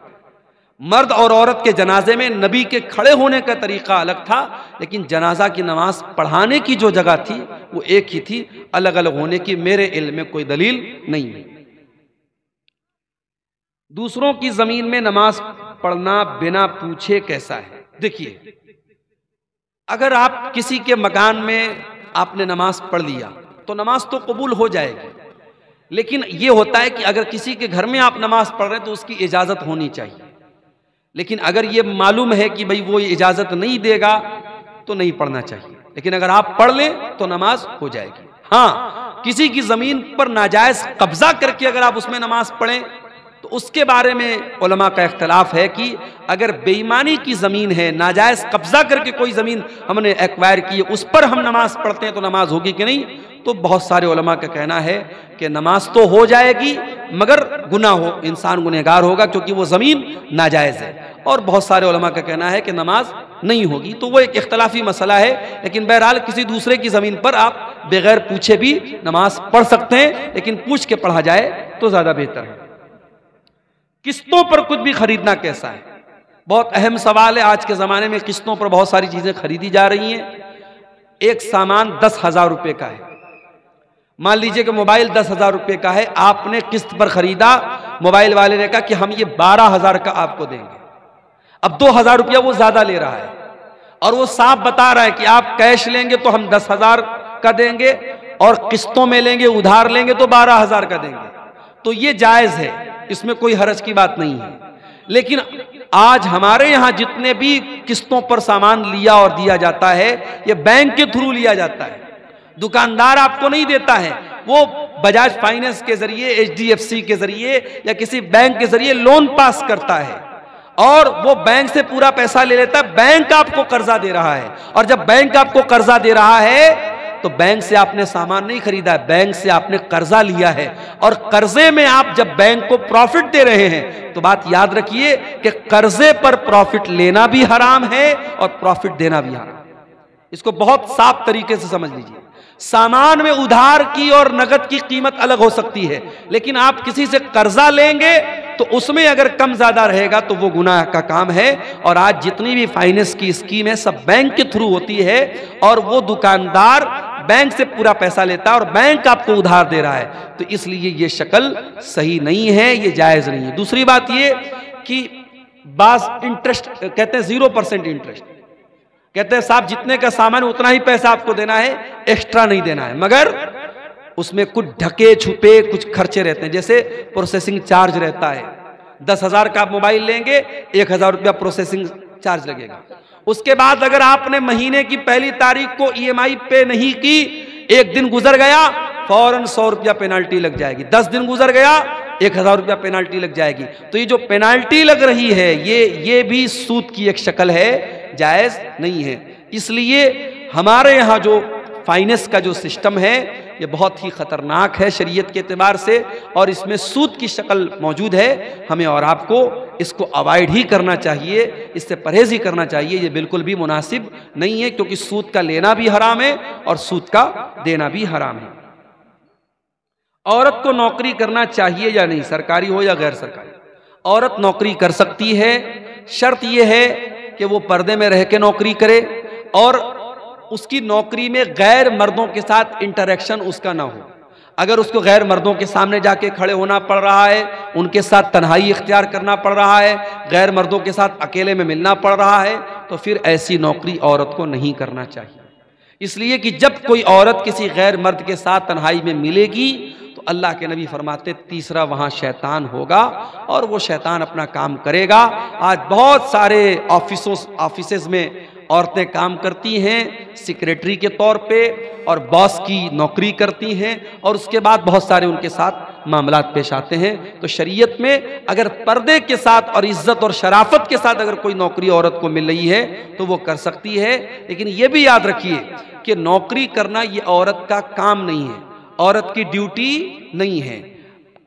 مرد اور عورت کے جنازے میں نبی کے کھڑے ہونے کا طریقہ الگ تھا، لیکن جنازہ کی نماز پڑھانے کی جو جگہ تھی وہ ایک ہی تھی، الگ الگ ہونے کی میرے علم میں کوئی دلیل نہیں ہے۔ دوسروں کی زمین میں نماز پڑھنا بنا پوچھے کیسا ہے؟ دیکھیے، اگر آپ کسی کے مکان میں آپ نے نماز پڑھ لیا تو نماز تو قبول ہو جائے گی، لیکن یہ ہوتا ہے کہ اگر کسی کے گھر میں آپ نماز پڑھ رہے ہیں تو اس کی اجازت ہونی چاہیے، لیکن اگر یہ معلوم ہے کہ بھئی وہ اجازت نہیں دے گا تو نہیں پڑھنا چاہیے، لیکن اگر آپ پڑھ لیں تو نماز ہو جائے گی۔ ہاں، کسی کی زمین پر ناجائز قبضہ کر کے اگر آپ اس میں نماز پڑھیں تو اس کے بارے میں علماء کا اختلاف ہے کہ اگر بے ایمانی کی زمین ہے، ناجائز قبضہ کر کے کوئی زمین ہم نے ایکوائر کی ہے، اس پر ہم نماز پڑھتے ہیں تو نماز ہوگی کہ نہیں؟ تو بہت سارے علماء کا کہنا ہے کہ نماز تو ہو جائے گی مگر گناہ ہو، انسان گنہگار ہوگا کیونکہ وہ زمین ناجائز ہے، اور بہت سارے علماء کا کہنا ہے کہ نماز نہیں ہوگی۔ تو وہ ایک اختلافی مسئلہ ہے، لیکن بہرحال کسی دوسرے کی زمین پر آپ بغیر پوچھے بھی نماز پڑھ سکتے ہیں، لیکن پوچھ کے پڑھا جائے تو زیادہ بہتر ہے۔ قسطوں پر کچھ بھی خریدنا کیسا ہے؟ بہت اہم سوال ہے۔ آج کے زمانے میں قسطوں پر بہت ساری چیزیں خریدی جا رہی ہیں۔ ایک سامان 10,000 روپے کا ہے، مان لیجئے کہ موبائل 10,000 روپے کا ہے، آپ نے قسط پر خریدا، موبائل والے نے کہا کہ ہم یہ 12,000 کا آپ کو دیں گے۔ اب 2,000 روپیہ وہ زیادہ لے رہا ہے اور وہ صاف بتا رہا ہے کہ آپ کیش لیں گے تو ہم 10,000 کا دیں گے اور قسطوں میں لیں گے، ادھار لیں گے تو 12,000 کا دیں گے۔ تو یہ جائز ہے، اس میں کوئی حرج کی بات نہیں ہے، لیکن آج ہمارے یہاں جتنے بھی قسطوں پر سامان لیا اور دیا جاتا ہے یہ بینک کے تھرو لیا جاتا ہے، دکاندار آپ کو نہیں دیتا ہے، وہ بجاج فائنانس کے ذریعے، HDFC کے ذریعے یا کسی بینک کے ذریعے لون پاس کرتا ہے، اور وہ بینک سے پورا پیسہ لے لیتا ہے. بینک آپ کو قرضہ دے رہا ہے, اور جب بینک آپ کو قرضہ دے رہا ہے تو بینک سے آپ نے سامان نہیں خریدا ہے, بینک سے آپ نے قرضہ لیا ہے, اور قرضے میں آپ جب بینک کو پروفٹ دے رہے ہیں تو بات یاد رکھیے کہ قرضے پر پروفٹ لینا بھی حرام ہے اور پروفٹ دینا بھی حرام ہے. اس کو بہت صاف طریقے سے سمجھ لیجیے. سامان میں ادھار کی اور نقد کی قیمت الگ ہو سکتی ہے, لیکن آپ کسی سے قرضہ لیں گے تو اس میں اگر کم زیادہ رہے گا تو وہ گناہ کا کام ہے. اور آج جتنی بھی فائنینس کی اسکیم ہے سب بینک کے تھرو ہوتی ہے, اور وہ دکاندار بینک سے پورا پیسہ لیتا ہے اور بینک آپ کو ادھار دے رہا ہے. تو اس لیے یہ شکل صحیح نہیں ہے, یہ جائز نہیں ہے. دوسری بات یہ کہ بعض انٹرسٹ کہتے ہیں 0% انٹرسٹ, کہتے ہیں صاحب جتنے کا سامان اتنا ہی پیسہ آپ کو دینا ہے, ایکسٹرا نہیں دینا ہے, مگر اس میں کچھ ڈھکے چھپے کچھ خرچے رہتے ہیں. جیسے پروسیسنگ چارج رہتا ہے, 10,000 کا آپ موبائل لیں گے 1,000 روپیہ پروسیسنگ چارج لگے گا. اس کے بعد اگر آپ نے مہینے کی پہلی تاریخ کو EMI پے نہیں کی, ایک دن گزر گیا فوراً 100 روپیہ پینالٹی لگ جائے گی, 10 دن گزر گیا 1,000 روپیہ پینالٹی لگ جائے گی. تو یہ جو پینالٹی لگ رہی ہے یہ بھی سود کی ایک شکل ہے, جائز نہیں ہے. اس لیے ہمارے یہاں جو فائنینس کا جو سسٹم ہے یہ بہت ہی خطرناک ہے شریعت کے اعتبار سے, اور اس میں سود کی شکل موجود ہے. ہمیں اور آپ کو اس کو اوائڈ ہی کرنا چاہیے, اس سے پرہیز ہی کرنا چاہیے. یہ بالکل بھی مناسب نہیں ہے, کیونکہ سود کا لینا بھی حرام ہے اور سود کا دینا بھی حرام ہے. عورت کو نوکری کرنا چاہیے یا نہیں, سرکاری ہو یا غیر سرکاری؟ عورت نوکری کر سکتی ہے, شرط یہ ہے کہ وہ پردے میں رہ کے نوکری کرے اور اس کی نوکری میں غیر مردوں کے ساتھ انٹریکشن اس کا نہ ہو. اگر اس کو غیر مردوں کے سامنے جا کے کھڑے ہونا پڑ رہا ہے, ان کے ساتھ تنہائی اختیار کرنا پڑ رہا ہے, غیر مردوں کے ساتھ اکیلے میں ملنا پڑ رہا ہے, تو پھر ایسی نوکری عورت کو نہیں کرنا چاہیے. اس لیے کہ جب کوئی عورت کسی غیر مرد کے ساتھ تنہائی میں ملے گی تو اللہ کے نبی فرماتے تیسرا وہاں شیطان ہوگا اور وہ شیطان اپنا کام کرے گا. آج بہت سارے آفیسز میں عورتیں کام کرتی ہیں سیکریٹری کے طور پہ, اور باس کی نوکری کرتی ہیں, اور اس کے بعد بہت سارے ان کے ساتھ معاملات پیش آتے ہیں. تو شریعت میں اگر پردے کے ساتھ اور عزت اور شرافت کے ساتھ اگر کوئی نوکری عورت کو مل رہی ہے تو وہ کر سکتی ہے. لیکن یہ بھی یاد رکھیے کہ نوکری کرنا یہ عورت کا کام نہیں ہے, عورت کی ڈیوٹی نہیں ہے.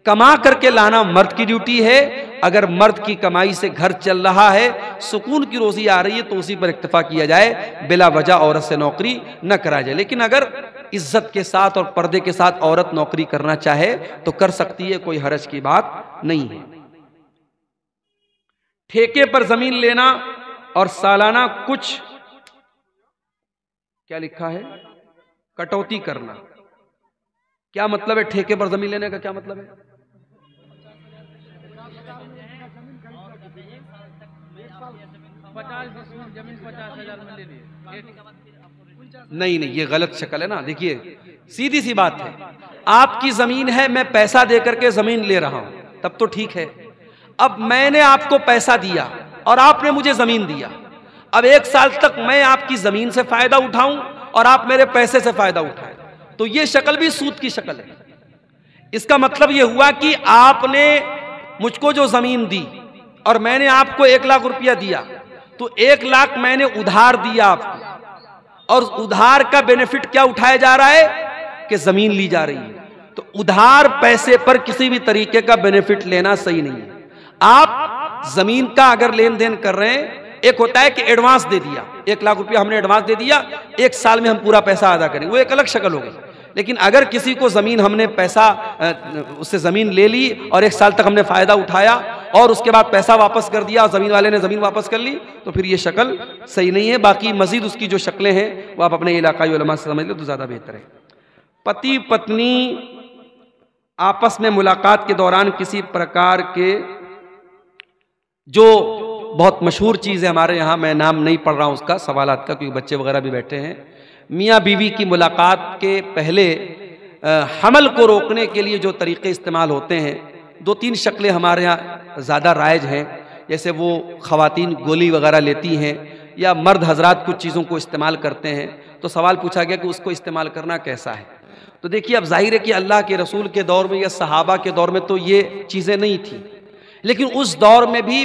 کما کر کے لانا مرد کی ڈیوٹی ہے. اگر مرد کی کمائی سے گھر چل رہا ہے, سکون کی روزی آ رہی ہے, تو اسی پر اکتفا کیا جائے, بلا وجہ عورت سے نوکری نہ کرا جائے. لیکن اگر عزت کے ساتھ اور پردے کے ساتھ عورت نوکری کرنا چاہے تو کر سکتی ہے, کوئی حرج کی بات نہیں ہے. ٹھیکے پر زمین لینا اور سالانہ کچھ کیا لکھا ہے کٹوتی کرنا, کیا مطلب ہے؟ ٹھیکے پر زمین لینے کا کیا مطلب ہے؟ نہیں, یہ غلط شکل ہے نا. دیکھیے سیدھی سی بات ہے, آپ کی زمین ہے, میں پیسہ دے کر کے زمین لے رہا ہوں, تب تو ٹھیک ہے. اب میں نے آپ کو پیسہ دیا اور آپ نے مجھے زمین دیا, اب 1 سال تک میں آپ کی زمین سے فائدہ اٹھاؤں اور آپ میرے پیسے سے فائدہ اٹھائیں, تو یہ شکل بھی سود کی شکل ہے. اس کا مطلب یہ ہوا کہ آپ نے مجھ کو جو زمین دی اور میں نے آپ کو 1 لاکھ روپیہ دیا, تو 1 لاکھ میں نے ادھار دیا آپ کو, اور ادھار کا بینیفٹ کیا اٹھایا جا رہا ہے کہ زمین لی جا رہی ہے. تو ادھار پیسے پر کسی بھی طریقے کا بینیفٹ لینا صحیح نہیں ہے. آپ زمین کا اگر لین دین کر رہے ہیں, ایک ہوتا ہے کہ ایڈوانس دے دیا, 1 لاکھ روپیہ ہم نے ایڈوانس دے دیا, 1 سال میں ہم پورا پیسہ ادا کریں, وہ ایک الگ شکل ہو گئی. لیکن اگر کسی کو زمین ہم نے پیسہ اس سے زمین لے لی اور 1 سال تک ہم نے فائدہ اٹھایا اور اس کے بعد پیسہ واپس کر دیا اور زمین والے نے زمین واپس کر لی, تو پھر یہ شکل صحیح نہیں ہے. باقی مزید اس کی جو شکلیں ہیں وہ آپ اپنے علاقائی علماء سے سمجھ لیں تو زیادہ بہتر ہے. پتی پتنی آپس میں ملاقات کے دوران کسی پرکار کے, جو بہت مشہور چیز ہے ہمارے یہاں, میں نام نہیں پڑھ رہا ہوں اس کا, سوالات کا, کیونکہ بچے وغیرہ بھی بیٹھے ہیں, میاں بیوی کی ملاقات کے پہلے حمل کو روکنے کے لیے جو طریقے استعمال ہوتے ہیں, 2-3 شکلیں ہمارے یہاں زیادہ رائج ہیں. جیسے وہ خواتین گولی وغیرہ لیتی ہیں یا مرد حضرات کچھ چیزوں کو استعمال کرتے ہیں. تو سوال پوچھا گیا کہ اس کو استعمال کرنا کیسا ہے. تو دیکھیے اب ظاہر ہے کہ اللہ کے رسول کے دور میں یا صحابہ کے دور میں تو یہ چیزیں نہیں تھیں, لیکن اس دور میں بھی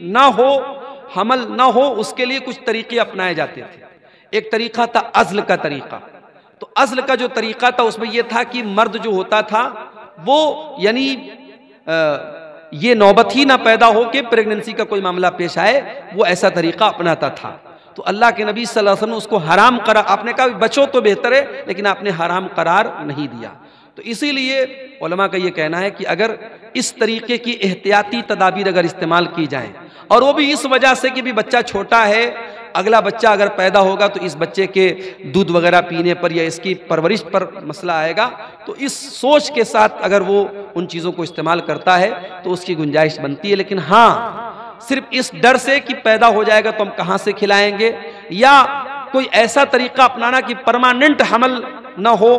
نہ ہو، حمل نہ ہو، اس کے لیے کچھ طریقے اپنائے جاتے تھے۔ ایک طریقہ تھا عزل کا طریقہ۔ تو عزل کا جو طریقہ تھا اس میں یہ تھا کہ مرد جو ہوتا تھا وہ یعنی یہ نوبت ہی نہ پیدا ہو کہ پریگننسی کا کوئی معاملہ پیش آئے، وہ ایسا طریقہ اپناتا تھا۔ تو اللہ کے نبی صلی اللہ علیہ وسلم نے اس کو حرام قرار، آپ نے کہا بچو تو بہتر ہے، لیکن آپ نے حرام قرار نہیں دیا۔ تو اسی لیے علماء کا یہ کہنا ہے کہ اگر اس طریقے کی احتیاطی تدابیر اگر استعمال کی جائیں، اور وہ بھی اس وجہ سے کہ بھی بچہ چھوٹا ہے، اگلا بچہ اگر پیدا ہوگا تو اس بچے کے دودھ وغیرہ پینے پر یا اس کی پرورش پر مسئلہ آئے گا، تو اس سوچ کے ساتھ اگر وہ ان چیزوں کو استعمال کرتا ہے تو اس کی گنجائش بنتی ہے۔ لیکن ہاں صرف اس ڈر سے کہ پیدا ہو جائے گا تو ہم کہاں سے کھلائیں گے، یا کوئی ایسا طریقہ اپنانا کہ پرماننٹ حمل نہ ہو،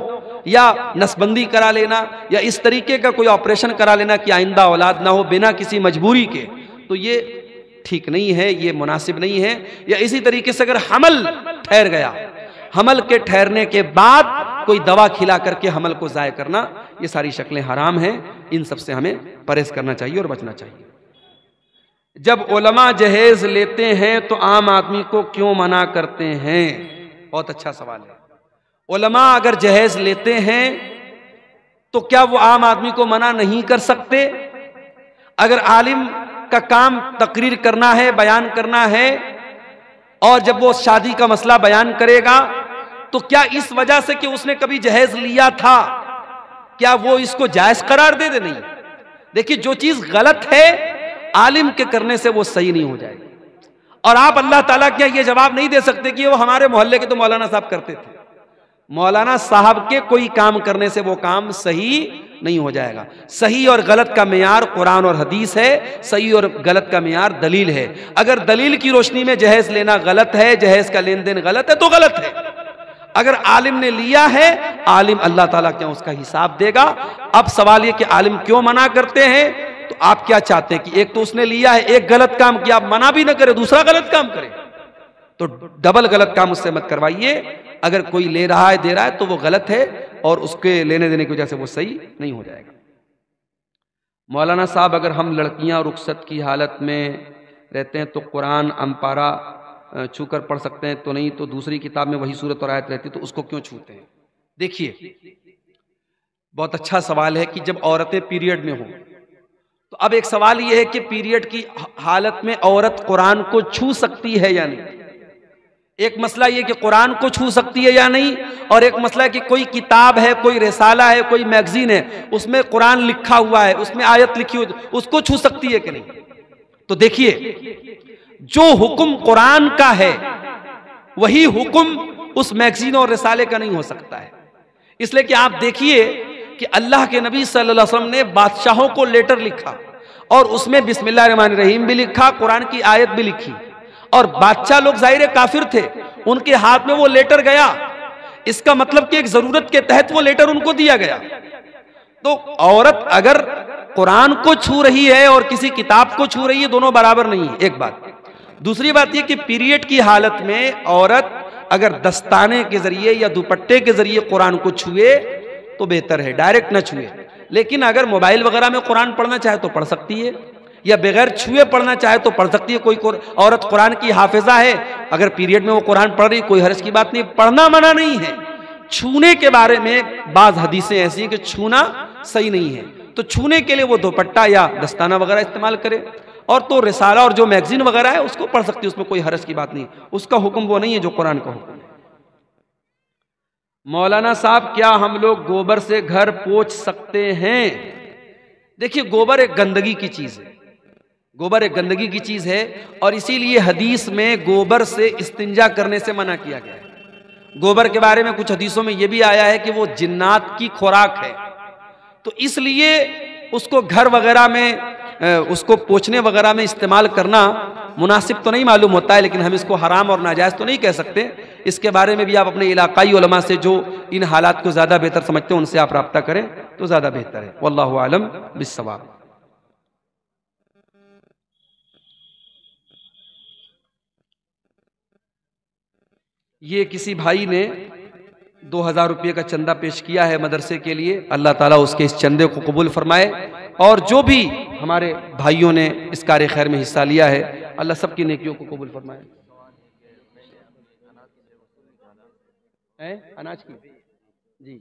یا نسبندی کرا لینا، یا اس طریقے کا کوئی آپریشن کرا لینا کہ آئندہ اولاد نہ ہو بنا کسی مجبوری کے، تو یہ ٹھیک نہیں ہے، یہ مناسب نہیں ہے۔ یا اسی طریقے سے اگر حمل ٹھہر گیا، حمل کے ٹھہرنے کے بعد کوئی دوا کھلا کر کے حمل کو ضائع کرنا، یہ ساری شکلیں حرام ہیں، ان سب سے ہمیں پرہیز کرنا چاہیے اور بچنا چاہیے۔ جب علماء جہیز لیتے ہیں تو عام آدمی کو کیوں منع کرتے ہیں؟ بہت اچھا سوال ہے۔ علماء اگر جہیز لیتے ہیں تو کیا وہ عام آدمی کو منع نہیں کر سکتے؟ اگر عالم کا کام تقریر کرنا ہے، بیان کرنا ہے، اور جب وہ شادی کا مسئلہ بیان کرے گا تو کیا اس وجہ سے کہ اس نے کبھی جہیز لیا تھا کیا وہ اس کو جائز قرار دے نہیں؟ دیکھیے جو چیز غلط ہے عالم کے کرنے سے وہ صحیح نہیں ہو جائے گی، اور آپ اللہ تعالیٰ کیا یہ جواب نہیں دے سکتے کہ وہ ہمارے محلے کے تو مولانا صاحب کرتے تھے۔ مولانا صاحب کے کوئی کام کرنے سے وہ کام صحیح نہیں ہو جائے گا۔ صحیح اور غلط کا معیار قرآن اور حدیث ہے، صحیح اور غلط کا معیار دلیل ہے۔ اگر دلیل کی روشنی میں جہیز لینا غلط ہے، جہیز کا لین دین غلط ہے تو غلط ہے۔ اگر عالم نے لیا ہے، عالم اللہ تعالیٰ کیا اس کا حساب دے گا۔ اب سوال یہ کہ عالم کیوں منع کرتے ہیں، تو آپ کیا چاہتے ہیں کہ ایک تو اس نے لیا ہے، ایک غلط کام کیا، آپ منع بھی نہ کرے، دوسرا غلط کام کرے، تو ڈبل غلط کام اس سے مت کروائیے۔ اگر کوئی لے رہا ہے، دے رہا ہے تو وہ غلط ہے، اور اس کے لینے دینے کی وجہ سے وہ صحیح نہیں ہو جائے گا۔ مولانا صاحب اگر ہم لڑکیاں رخصت کی حالت میں رہتے ہیں تو قرآن امپارہ چھو کر پڑھ سکتے ہیں؟ تو نہیں، تو دوسری کتاب میں وہی صورت اور آیت رہتی تو اس کو کیوں چھوتے ہیں؟ دیکھیے بہت اچھا سوال ہے کہ جب عورتیں پیریڈ میں ہوں تو اب ایک سوال یہ ہے کہ پیریڈ کی حالت میں عورت قرآن کو چھو سکتی ہے یا نہیں؟ ایک مسئلہ یہ کہ قرآن کو چھو سکتی ہے یا نہیں، اور ایک مسئلہ ہے کہ کوئی کتاب ہے، کوئی رسالہ ہے، کوئی میگزین ہے، اس میں قرآن لکھا ہوا ہے، اس میں آیت لکھی ہوئی، اس کو چھو سکتی ہے کہ نہیں؟ تو دیکھیے جو حکم قرآن کا ہے وہی حکم اس میگزین اور رسالے کا نہیں ہو سکتا ہے۔ اس لیے کہ آپ دیکھیے کہ اللہ کے نبی صلی اللہ علیہ وسلم نے بادشاہوں کو لیٹر لکھا، اور اس میں بسم اللہ الرحمن الرحیم بھی لکھا، قرآن کی آیت بھی لکھی، اور بادشاہ لوگ ظاہر کافر تھے، ان کے ہاتھ میں وہ لیٹر گیا، اس کا مطلب کہ ایک ضرورت کے تحت وہ لیٹر ان کو دیا گیا۔ تو عورت اگر قرآن کو چھو رہی ہے اور کسی کتاب کو چھو رہی ہے، دونوں برابر نہیں ہے، ایک بات۔ دوسری بات یہ کہ پیریڈ کی حالت میں عورت اگر دستانے کے ذریعے یا دوپٹے کے ذریعے قرآن کو چھوئے تو بہتر ہے، ڈائریکٹ نہ چھوئے۔ لیکن اگر موبائل وغیرہ میں قرآن پڑھنا چاہے تو پڑھ سکتی ہے، یا بغیر چھوئے پڑھنا چاہے تو پڑھ سکتی ہے۔ کوئی عورت قرآن کی حافظہ ہے، اگر پیریڈ میں وہ قرآن پڑھ رہی، کوئی حرج کی بات نہیں، پڑھنا منع نہیں ہے۔ چھونے کے بارے میں بعض حدیثیں ایسی ہیں کہ چھونا صحیح نہیں ہے، تو چھونے کے لیے وہ دوپٹہ یا دستانہ وغیرہ استعمال کرے، اور تو رسالہ اور جو میگزین وغیرہ ہے اس کو پڑھ سکتی ہے، اس میں کوئی حرج کی بات نہیں، اس کا حکم وہ نہیں ہے جو قرآن کا حکم ہے۔ مولانا صاحب کیا ہم لوگ گوبر سے گھر پوچھ سکتے ہیں؟ دیکھیے گوبر ایک گندگی کی چیز ہے، گوبر ایک گندگی کی چیز ہے، اور اسی لیے حدیث میں گوبر سے استنجا کرنے سے منع کیا گیا ہے۔ گوبر کے بارے میں کچھ حدیثوں میں یہ بھی آیا ہے کہ وہ جنات کی خوراک ہے، تو اس لیے اس کو گھر وغیرہ میں اس کو پوچھنے وغیرہ میں استعمال کرنا مناسب تو نہیں معلوم ہوتا ہے، لیکن ہم اس کو حرام اور ناجائز تو نہیں کہہ سکتے۔ اس کے بارے میں بھی آپ اپنے علاقائی علماء سے جو ان حالات کو زیادہ بہتر سمجھتے ہیں ان سے آپ رابطہ کریں تو زیادہ بہتر ہے۔ واللہ اعلم بالصواب۔ یہ کسی بھائی نے 2000 روپے کا چندہ پیش کیا ہے مدرسے کے لیے، اللہ تعالیٰ اس کے اس چندے کو قبول فرمائے اور جو بھی ہمارے بھائیوں نے اس کار خیر میں حصہ لیا ہے، اللہ سب کی نیکیوں کو قبول فرمائے۔ اناج کی جی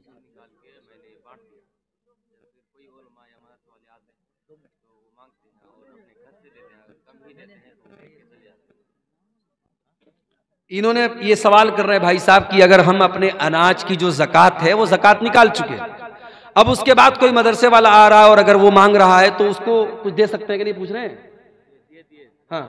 انہوں نے یہ سوال کر رہے بھائی صاحب کہ اگر ہم اپنے اناج کی جو زکوٰۃ ہے وہ زکوٰۃ نکال چکے، اب اس کے بعد کوئی مدرسے والا آ رہا ہے اور اگر وہ مانگ رہا ہے تو اس کو کچھ دے سکتے ہیں کہ نہیں، پوچھ رہے ہیں؟ ہاں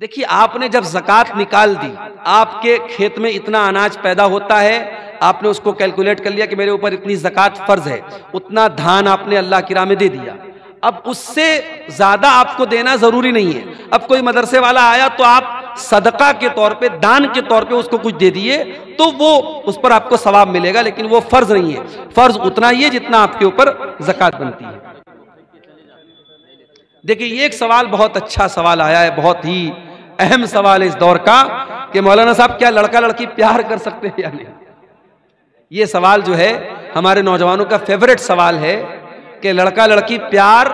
دیکھیے، آپ نے جب زکوٰۃ نکال دی، آپ کے کھیت میں اتنا اناج پیدا ہوتا ہے، آپ نے اس کو کیلکولیٹ کر لیا کہ میرے اوپر اتنی زکوٰۃ فرض ہے، اتنا دھان آپ نے اللہ کی راہ میں دے دیا، اب اس سے زیادہ آپ کو دینا ضروری نہیں ہے۔ اب کوئی مدرسے والا آیا تو آپ صدقہ کے طور پہ، دان کے طور پہ اس کو کچھ دے دیے تو وہ اس پر آپ کو ثواب ملے گا، لیکن وہ فرض نہیں ہے، فرض اتنا ہی ہے جتنا آپ کے اوپر زکوٰۃ بنتی ہے۔ دیکھیے، یہ ایک سوال بہت اچھا سوال آیا ہے، بہت ہی اہم سوال ہے اس دور کا، کہ مولانا صاحب کیا لڑکا لڑکی پیار کر سکتے ہیں یا نہیں؟ یہ سوال جو ہے ہمارے نوجوانوں کا فیورٹ سوال ہے کہ لڑکا لڑکی پیار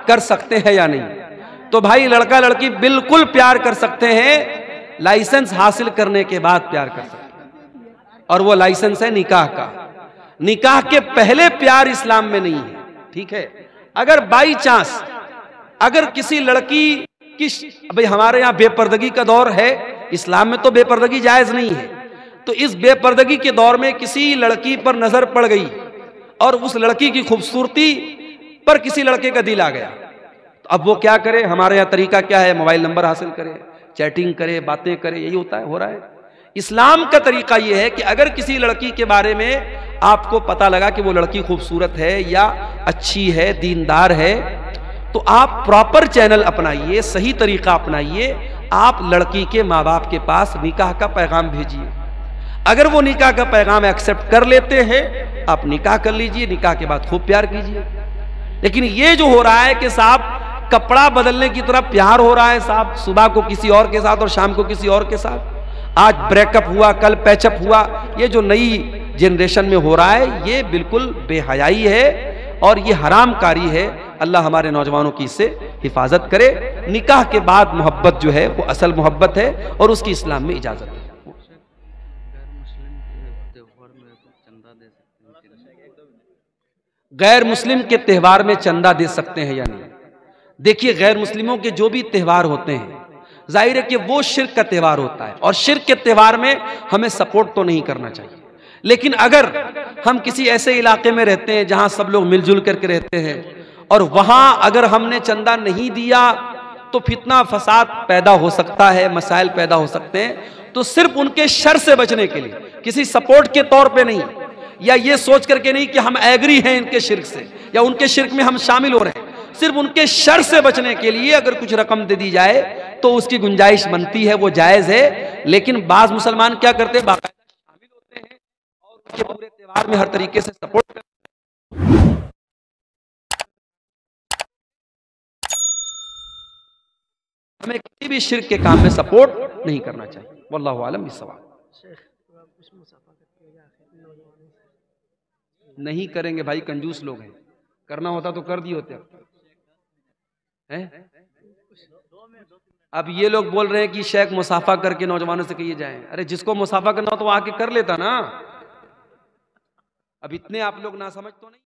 کر سکتے ہیں یا نہیں۔ تو بھائی، لڑکا لڑکی بالکل پیار کر سکتے ہیں، لائسنس حاصل کرنے کے بعد پیار کر سکتے ہیں، اور وہ لائسنس ہے نکاح کا۔ نکاح کے پہلے پیار اسلام میں نہیں ہے، ٹھیک ہے؟ اگر بائی چانس اگر کسی لڑکی کی، بھئی ہمارے یہاں بے پردگی کا دور ہے، اسلام میں تو بے پردگی جائز نہیں ہے، تو اس بے پردگی کے دور میں کسی لڑکی پر نظر پڑ گئی اور اس لڑکی کی خوبصورتی پر کسی لڑکے کا دل آ گیا، تو اب وہ کیا کرے؟ ہمارے یہاں طریقہ کیا ہے؟ موبائل نمبر حاصل کرے، چیٹنگ کرے، باتیں کرے، یہی ہوتا ہے، ہو رہا ہے۔ اسلام کا طریقہ یہ ہے کہ اگر کسی لڑکی کے بارے میں آپ کو پتا لگا کہ وہ لڑکی خوبصورت ہے یا اچھی ہے، دیندار ہے، تو آپ پراپر چینل اپنائیے، صحیح طریقہ اپنائیے، آپ لڑکی کے ماں باپ کے پاس نکاح کا پیغام بھیجیے۔ اگر وہ نکاح کا پیغام ایکسپٹ کر لیتے ہیں، آپ نکاح کر لیجئے، نکاح کے بعد خوب پیار کیجئے۔ لیکن یہ جو ہو رہا ہے کہ صاحب کپڑا بدلنے کی طرح پیار ہو رہا ہے، صاحب صبح کو کسی اور کے ساتھ اور شام کو کسی اور کے ساتھ، آج بریک اپ ہوا، کل پیچ اپ ہوا، یہ جو نئی جنریشن میں ہو رہا ہے، یہ بالکل بے حیائی ہے اور یہ حرام کاری ہے۔ اللہ ہمارے نوجوانوں کی اس سے حفاظت کرے۔ نکاح کے بعد محبت جو ہے وہ اصل محبت ہے اور اس کی اسلام میں اجازت ہے۔ غیر مسلم کے تہوار میں چندہ دے سکتے ہیں یا نہیں؟ دیکھیے، غیر مسلموں کے جو بھی تہوار ہوتے ہیں، ظاہر ہے کہ وہ شرک کا تہوار ہوتا ہے، اور شرک کے تہوار میں ہمیں سپورٹ تو نہیں کرنا چاہیے، لیکن اگر ہم کسی ایسے علاقے میں رہتے ہیں جہاں سب لوگ مل جل کر کے رہتے ہیں اور وہاں اگر ہم نے چندہ نہیں دیا تو فتنہ فساد پیدا ہو سکتا ہے، مسائل پیدا ہو سکتے ہیں، تو صرف ان کے شر سے بچنے کے لیے، کسی سپورٹ کے طور پہ نہیں، یا یہ سوچ کر کے نہیں کہ ہم ایگری ہیں ان کے شرک سے یا ان کے شرک میں ہم شامل ہو رہے ہیں، صرف ان کے شر سے بچنے کے لیے اگر کچھ رقم دے دی جائے تو اس کی گنجائش بنتی ہے، وہ جائز ہے۔ لیکن بعض مسلمان کیا کرتے ہیں؟ باقاعدہ شامل ہوتے ہیں اور ان کے پورے تہوار میں ہر طریقے سے سپورٹ کرتے ہیں۔ ہمیں کسی بھی شرک کے کام میں سپورٹ نہیں کرنا چاہیے۔ واللہ اعلم بالصواب۔ نہیں کریں گے بھائی، کنجوس لوگ ہیں، کرنا ہوتا تو کر دیے ہوتے۔ اب یہ لوگ بول رہے ہیں کہ شیخ مصافحہ کر کے نوجوانوں سے کہیے جائیں، ارے جس کو مصافحہ کرنا ہو تو وہ آ کے کر لیتا نا۔ اب اتنے آپ لوگ نہ سمجھ تو نہیں۔